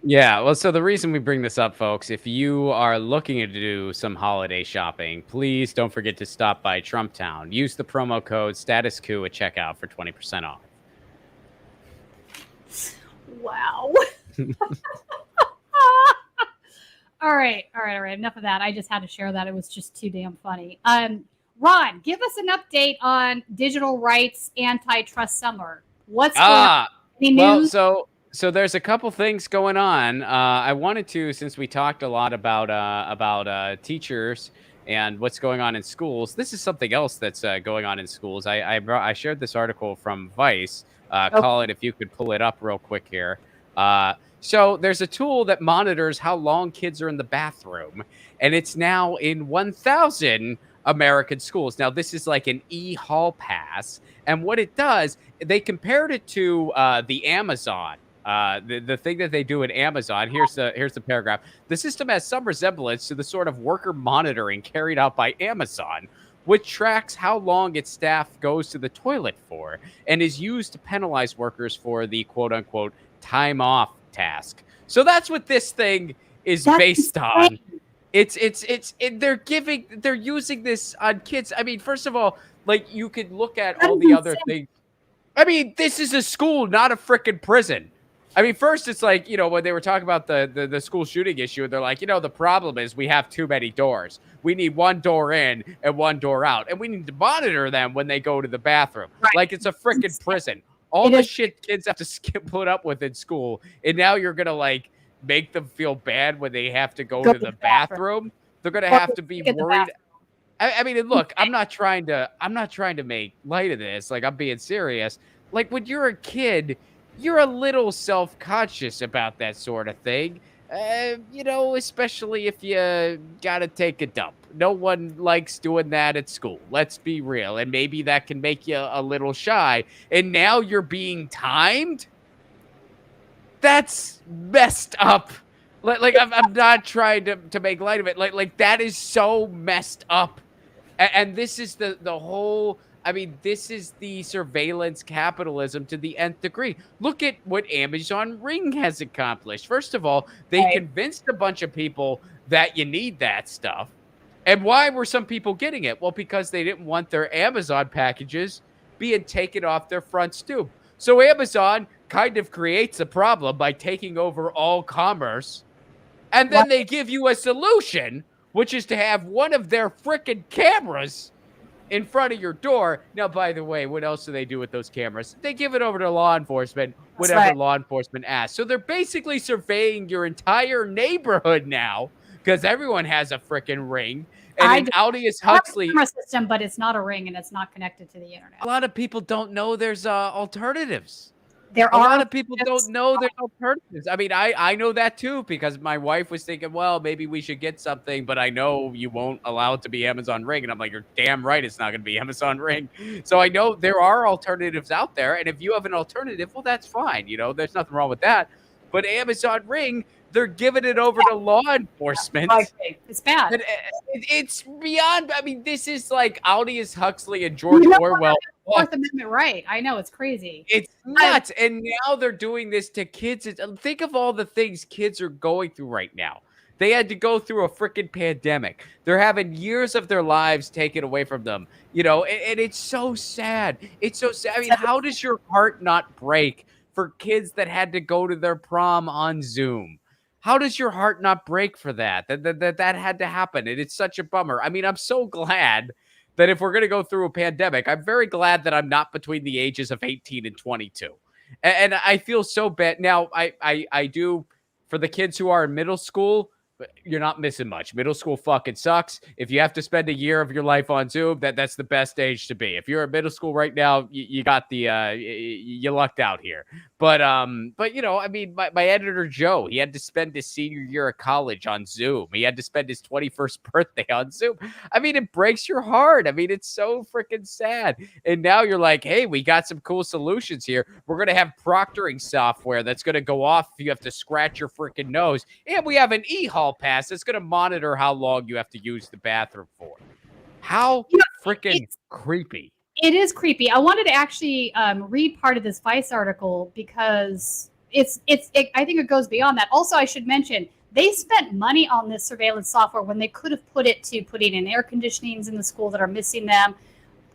Yeah, well, so the reason we bring this up, folks, if you are looking to do some holiday shopping, please don't forget to stop by Trump Town. Use the promo code Status Coup at checkout for 20% off. Wow. All right. Enough of that. I just had to share that. It was just too damn funny. Ron, give us an update on digital rights antitrust summer. What's going on? Any news? So there's a couple things going on. I wanted to, since we talked a lot about teachers and what's going on in schools. This is something else that's going on in schools. I shared this article from Vice. Colin, if you could pull it up real quick here. So there's a tool that monitors how long kids are in the bathroom, and it's now in 1,000 American schools. Now, this is like an e-hall pass, and what it does, they compared it to the Amazon. The thing that they do at Amazon. Here's the paragraph. The system has some resemblance to the sort of worker monitoring carried out by Amazon, which tracks how long its staff goes to the toilet for and is used to penalize workers for the quote-unquote time off task. So that's what this thing is based on. They're using this on kids. I mean, first of all, like, you could look at all the other things. I mean, this is a school, not a freaking prison. I mean, first it's like, when they were talking about the school shooting issue, they're like, the problem is we have too many doors. We need one door in and one door out. And we need to monitor them when they go to the bathroom. Right. Like it's a freaking prison. All the shit kids have to put up with in school. And now you're going to like make them feel bad when they have to go to the bathroom. They're going to have to be worried. I mean, look, I'm not trying to make light of this. Like, I'm being serious. Like, when you're a kid, you're a little self-conscious about that sort of thing. Especially if you gotta take a dump. No one likes doing that at school. Let's be real. And maybe that can make you a little shy. And now you're being timed? That's messed up. Like I'm not trying to make light of it. Like that is so messed up. And this is the whole... I mean, this is the surveillance capitalism to the nth degree. Look at what Amazon Ring has accomplished. First of all, they convinced a bunch of people that you need that stuff. And why were some people getting it? Well, because they didn't want their Amazon packages being taken off their front stoop. So Amazon kind of creates a problem by taking over all commerce. And then they give you a solution, which is to have one of their freaking cameras in front of your door. Now, by the way, what else do they do with those cameras? They give it over to law enforcement, whatever law enforcement asks. So they're basically surveying your entire neighborhood now because everyone has a freaking Ring. And Aldous Huxley... camera system, but it's not a Ring and it's not connected to the internet. A lot of people don't know there's alternatives. A lot of people don't know there's alternatives. I mean, I know that too because my wife was thinking, well, maybe we should get something, but I know you won't allow it to be Amazon Ring. And I'm like, you're damn right it's not going to be Amazon Ring. So I know there are alternatives out there. And if you have an alternative, well, that's fine. There's nothing wrong with that. But Amazon Ring, they're giving it over to law enforcement. It's bad. It's beyond. I mean, this is like Aldous Huxley and George Orwell. Fourth Amendment right. I know, it's crazy. It's nuts. And now they're doing this to kids. Think of all the things kids are going through right now. They had to go through a freaking pandemic. They're having years of their lives taken away from them. And it's so sad. It's so sad. I mean, how does your heart not break for kids that had to go to their prom on Zoom? How does your heart not break for that had to happen? And it's such a bummer. I mean, I'm so glad that if we're going to go through a pandemic, I'm very glad that I'm not between the ages of 18 and 22. And I feel so bad. Now, I do, for the kids who are in middle school, you're not missing much. Middle school fucking sucks. If you have to spend a year of your life on Zoom, that's the best age to be. If you're in middle school right now, you got the you lucked out here. But I mean, my editor Joe, he had to spend his senior year of college on Zoom. He had to spend his 21st birthday on Zoom. I mean, it breaks your heart. I mean, it's so freaking sad. And now you're like, hey, we got some cool solutions here. We're gonna have proctoring software that's gonna go off if you have to scratch your freaking nose, and we have an e-hall pass that's gonna monitor how long you have to use the bathroom for. How freaking creepy. It is creepy. I wanted to actually read part of this Vice article because I think it goes beyond that. Also, I should mention they spent money on this surveillance software when they could have put it to putting in air conditionings in the school that are missing them,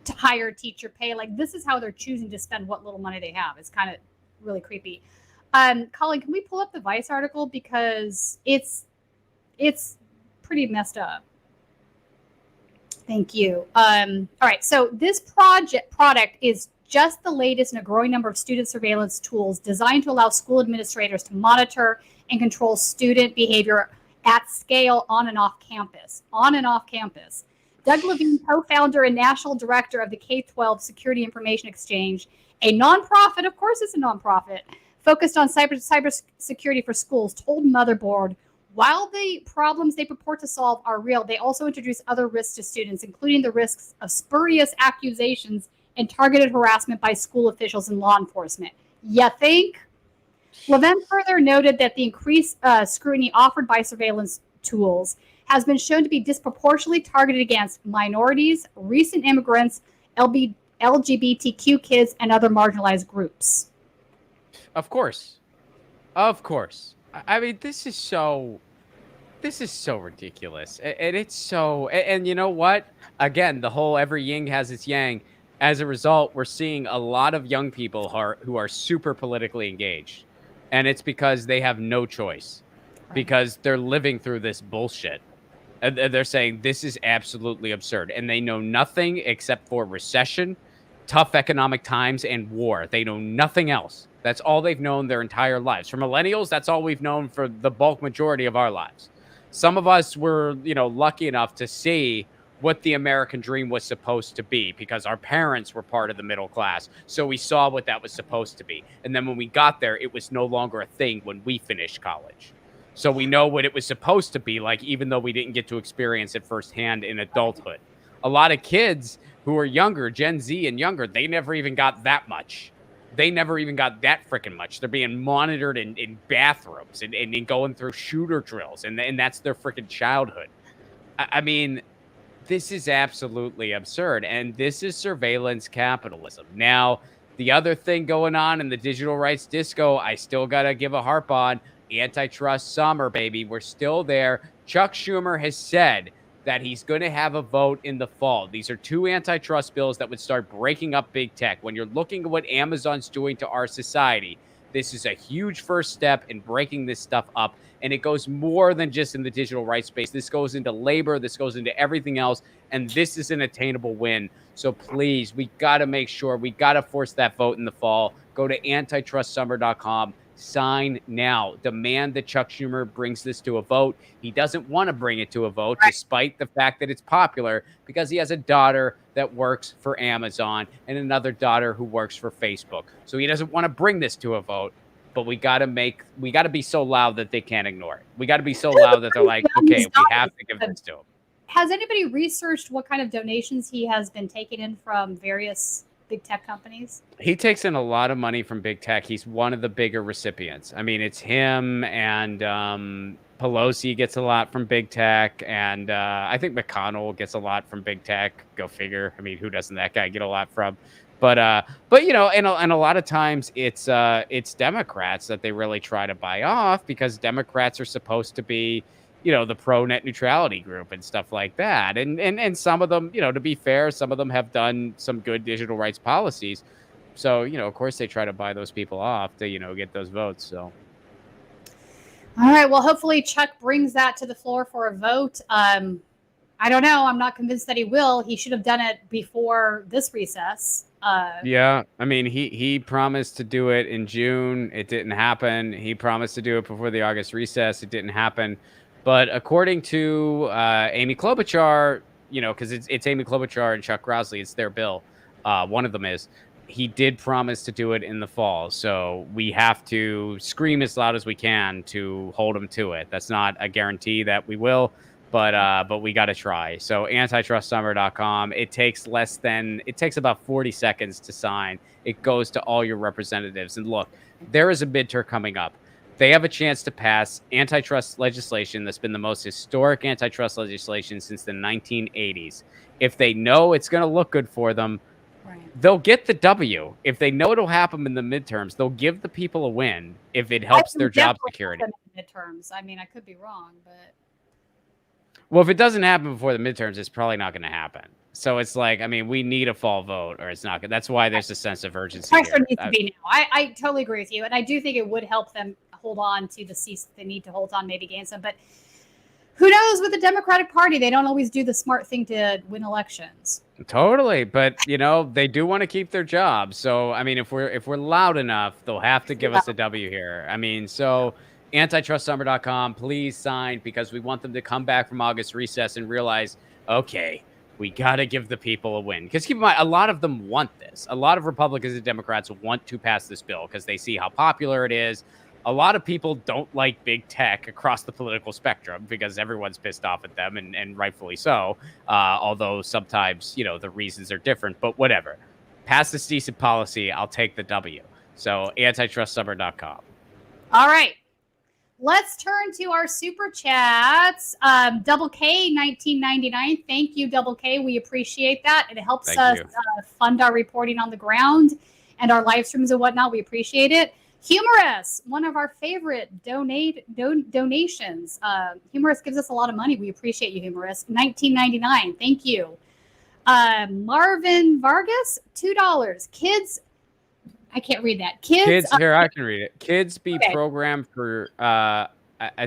to higher teacher pay. Like, this is how they're choosing to spend what little money they have. It's kind of really creepy. Colin, can we pull up the Vice article, because it's pretty messed up. Thank you. All right, so this product is just the latest in a growing number of student surveillance tools designed to allow school administrators to monitor and control student behavior at scale on and off campus. Doug Levine, co-founder and national director of the K-12 Security Information Exchange, a nonprofit, of course it's a nonprofit, focused on cybersecurity for schools, told Motherboard, while the problems they purport to solve are real, they also introduce other risks to students, including the risks of spurious accusations and targeted harassment by school officials and law enforcement. You think? Levin further noted that the increased scrutiny offered by surveillance tools has been shown to be disproportionately targeted against minorities, recent immigrants, LGBTQ kids, and other marginalized groups. Of course. I mean, this is so ridiculous. And it's so, and you know what? Again, the whole every yin has its yang. As a result, we're seeing a lot of young people who are super politically engaged. And it's because they have no choice, because they're living through this bullshit. And they're saying this is absolutely absurd. And they know nothing except for recession, tough economic times, and war. They know nothing else. That's all they've known their entire lives. For millennials, that's all we've known for the bulk majority of our lives. Some of us were, lucky enough to see what the American dream was supposed to be, because our parents were part of the middle class. So we saw what that was supposed to be. And then when we got there, it was no longer a thing when we finished college. So we know what it was supposed to be like, even though we didn't get to experience it firsthand in adulthood. A lot of kids who are younger, Gen Z and younger, they never even got that much. They never even got that freaking much. They're being monitored in bathrooms and going through shooter drills. And that's their freaking childhood. I mean, this is absolutely absurd. And this is surveillance capitalism. Now, the other thing going on in the digital rights disco, I still got to give a harp on. Antitrust summer, baby. We're still there. Chuck Schumer has said that he's going to have a vote in the fall. These are two antitrust bills that would start breaking up big tech. When you're looking at what Amazon's doing to our society, this is a huge first step in breaking this stuff up. And it goes more than just in the digital rights space. This goes into labor. This goes into everything else. And this is an attainable win. So please, we got to make sure, we got to force that vote in the fall. Go to antitrustsummer.com. Sign now. Demand that Chuck Schumer brings this to a vote. He doesn't want to bring it to a vote, despite the fact that it's popular, because he has a daughter that works for Amazon and another daughter who works for Facebook. So he doesn't want to bring this to a vote. But we got to be so loud that they can't ignore it. We got to be so loud that they're like, okay, we have to give this to him. Has anybody researched what kind of donations he has been taking in from various big tech companies? He takes in a lot of money from big tech. He's one of the bigger recipients. I mean, it's him, and Pelosi gets a lot from big tech, and I think McConnell gets a lot from big tech. Go figure. I mean, who doesn't that guy get a lot from? But and a lot of times it's Democrats that they really try to buy off, because Democrats are supposed to be, the pro net neutrality group and stuff like that. And some of them, to be fair, some of them have done some good digital rights policies. So, of course they try to buy those people off to, get those votes. So. All right. Well, hopefully Chuck brings that to the floor for a vote. I don't know. I'm not convinced that he will. He should have done it before this recess. Yeah. I mean, he promised to do it in June. It didn't happen. He promised to do it before the August recess. It didn't happen. But according to Amy Klobuchar, because it's Amy Klobuchar and Chuck Grassley, it's their bill. One of them is. He did promise to do it in the fall. So we have to scream as loud as we can to hold him to it. That's not a guarantee that we will, but we got to try. So antitrustsummer.com. It takes about 40 seconds to sign. It goes to all your representatives. And look, there is a midterm coming up. They have a chance to pass antitrust legislation that's been the most historic antitrust legislation since the 1980s. If they know it's going to look good for them, they'll get the W. If they know it'll happen in the midterms, they'll give the people a win if it helps their job security. Midterms. I mean, I could be wrong, but well, if it doesn't happen before the midterms, it's probably not going to happen. So it's like, I mean, we need a fall vote, or it's not good. That's why there's a sense of urgency. Pressure needs to be now. I totally agree with you, and I do think it would help them hold on to the seats that they need to hold on, maybe gain some. But who knows? With the Democratic Party, they don't always do the smart thing to win elections. Totally, but they do want to keep their jobs. So I mean, if we're loud enough, they'll have to give us a W here. I mean, so antitrustsummer.com, please sign, because we want them to come back from August recess and realize, okay, we got to give the people a win. Because keep in mind, a lot of them want this. A lot of Republicans and Democrats want to pass this bill because they see how popular it is. A lot of people don't like big tech across the political spectrum because everyone's pissed off at them, and rightfully so. Although sometimes, the reasons are different, but whatever. Pass this decent policy. I'll take the W. So antitrustsummer.com. All right. Let's turn to our super chats. Double K 1999. Thank you, Double K. We appreciate that. It helps us fund our reporting on the ground and our live streams and whatnot. We appreciate it. Humorous, one of our favorite donations. Humorous gives us a lot of money. We appreciate you, Humorous. 1999. Thank you. Marvin Vargas, $2. Kids. I can't read that. Kids. Here, I can read it. Kids be programmed for. I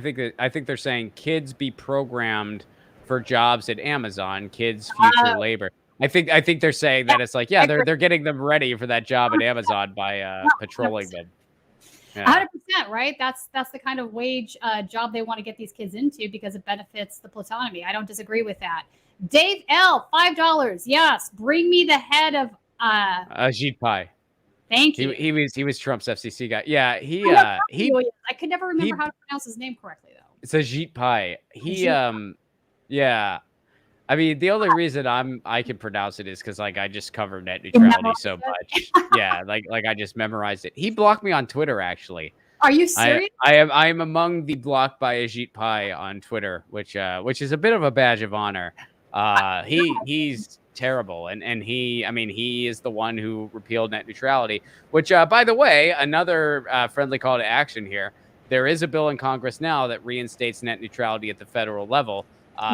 think they're saying kids be programmed for jobs at Amazon. Kids future labor. I think they're saying that it's like, they're getting them ready for that job at Amazon by patrolling 100%. them. 100%, right? That's the kind of wage job they want to get these kids into because it benefits the plutonymy. I don't disagree with that. Dave L, $5. Yes, bring me the head of Ajit Pai. Thank you. He was Trump's FCC guy. Yeah, I could never remember how to pronounce his name correctly though. It's Ajit Pai. Yeah. I mean, the only reason I can pronounce it is because I just cover net neutrality so much. Yeah, like I just memorized it. He blocked me on Twitter, actually. Are you serious? I am among the blocked by Ajit Pai on Twitter, which is a bit of a badge of honor. He's terrible, and he is the one who repealed net neutrality. Which, by the way, another friendly call to action here. There is a bill in Congress now that reinstates net neutrality at the federal level.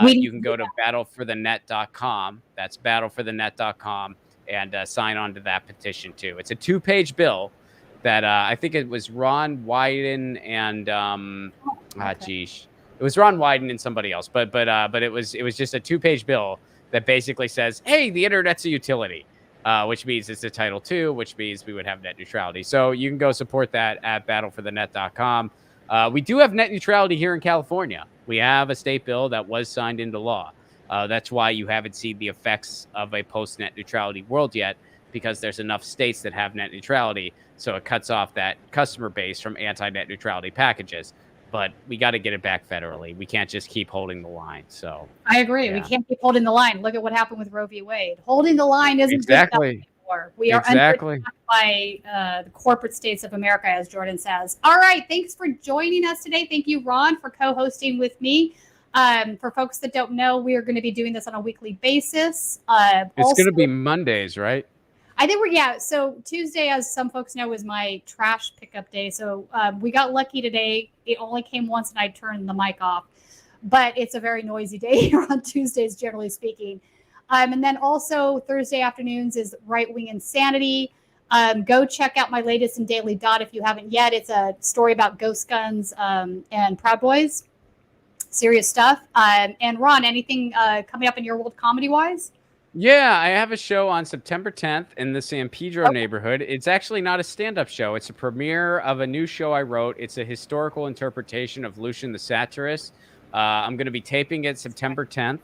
You can go to battleforthenet.com. That's battleforthenet.com and sign on to that petition too. It's a 2-page bill that I think it was Ron Wyden and it was Ron Wyden and somebody else, but it was just a 2-page bill that basically says, hey, the internet's a utility, which means it's a Title II, which means we would have net neutrality. So you can go support that at battleforthenet.com. We do have net neutrality here in California. We have a state bill that was signed into law. That's why you haven't seen the effects of a post-net neutrality world yet, because there's enough states that have net neutrality, so it cuts off that customer base from anti-net neutrality packages. But we got to get it back federally. We can't just keep holding the line. So I agree. We can't keep holding the line. Look at what happened with Roe v. Wade. Holding the line isn't exactly. Good anymore. We are under attack by the corporate states of America, as Jordan says. All right. Thanks for joining us today. Thank you, Ron, for co-hosting with me. For folks that don't know, we are going to be doing this on a weekly basis. It's going to be Mondays, right? I think so Tuesday, as some folks know, is my trash pickup day. So we got lucky today. It only came once and I turned the mic off, but it's a very noisy day here on Tuesdays, generally speaking. And then also Thursday afternoons is Right Wing Insanity. Go check out my latest in Daily Dot if you haven't yet. It's a story about ghost guns and Proud Boys. Serious stuff. And Ron, anything coming up in your world comedy wise? Yeah, I have a show on September 10th in the San Pedro neighborhood. It's actually not a stand-up show. It's a premiere of a new show I wrote. It's a historical interpretation of Lucian the Satirist. I'm going to be taping it September 10th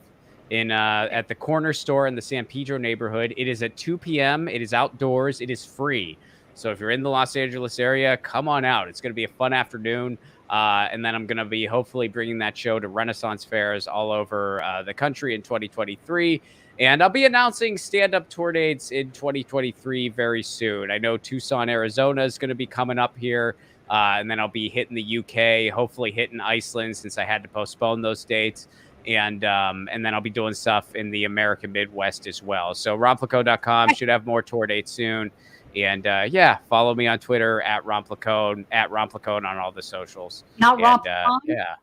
at the corner store in the San Pedro neighborhood. It is at 2 p.m. It is outdoors. It is free. So if you're in the Los Angeles area, come on out. It's going to be a fun afternoon. And then I'm going to be hopefully bringing that show to Renaissance fairs all over the country in 2023. And I'll be announcing stand-up tour dates in 2023 very soon. I know Tucson, Arizona is going to be coming up here. And then I'll be hitting the UK, hopefully hitting Iceland since I had to postpone those dates. And then I'll be doing stuff in the American Midwest as well. So romplacone.com should have more tour dates soon. And yeah, follow me on Twitter at Romplacone, on all the socials. Not Romplacone? Yeah,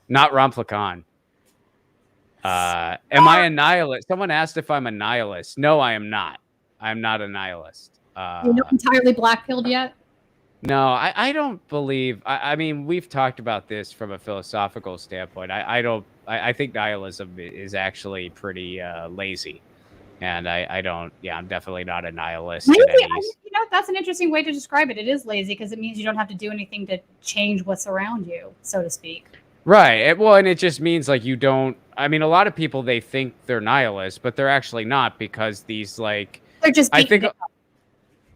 not Romplacone. Am I a nihilist? Someone asked if I'm a nihilist. No, I am not. I'm not a nihilist. You're not entirely black-pilled yet? No, I don't believe. I mean, we've talked about this from a philosophical standpoint. I think nihilism is actually pretty lazy. And I don't, yeah, I'm definitely not a nihilist. Maybe, that's an interesting way to describe it. It is lazy because it means you don't have to do anything to change what's around you, so to speak. Right. Well, and it just means like you don't, I mean, a lot of people, they think they're nihilists, but they're actually not because these like, they're just,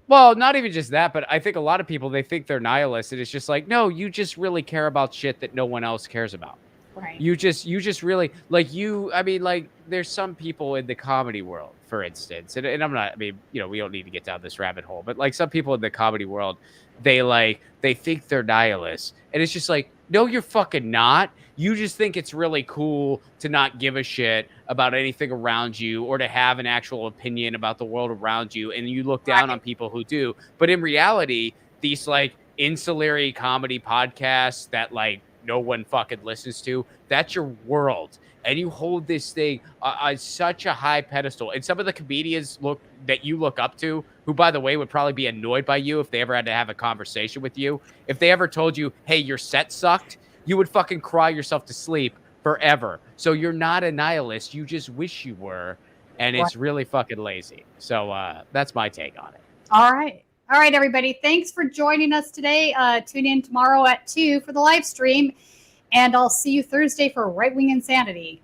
well, not even just that, but I think a lot of people, they think they're nihilists. And it's just like, no, you just really care about shit that no one else cares about. Right. You just really like I mean, like there's some people in the comedy world, for instance, and I'm not, I mean, we don't need to get down this rabbit hole, but like some people in the comedy world, they think they're nihilists. And it's just like, no, you're fucking not. You just think it's really cool to not give a shit about anything around you or to have an actual opinion about the world around you. And you look down on people who do. But in reality, these like insulary comedy podcasts that like no one fucking listens to, that's your world. And you hold this thing on such a high pedestal. And some of the comedians that you look up to, who, by the way, would probably be annoyed by you if they ever had to have a conversation with you. If they ever told you, hey, your set sucked, you would fucking cry yourself to sleep forever. So you're not a nihilist. You just wish you were. And it's really fucking lazy. So that's my take on it. All right. All right, everybody. Thanks for joining us today. Tune in tomorrow at 2 for the live stream. And I'll see you Thursday for Right Wing Insanity.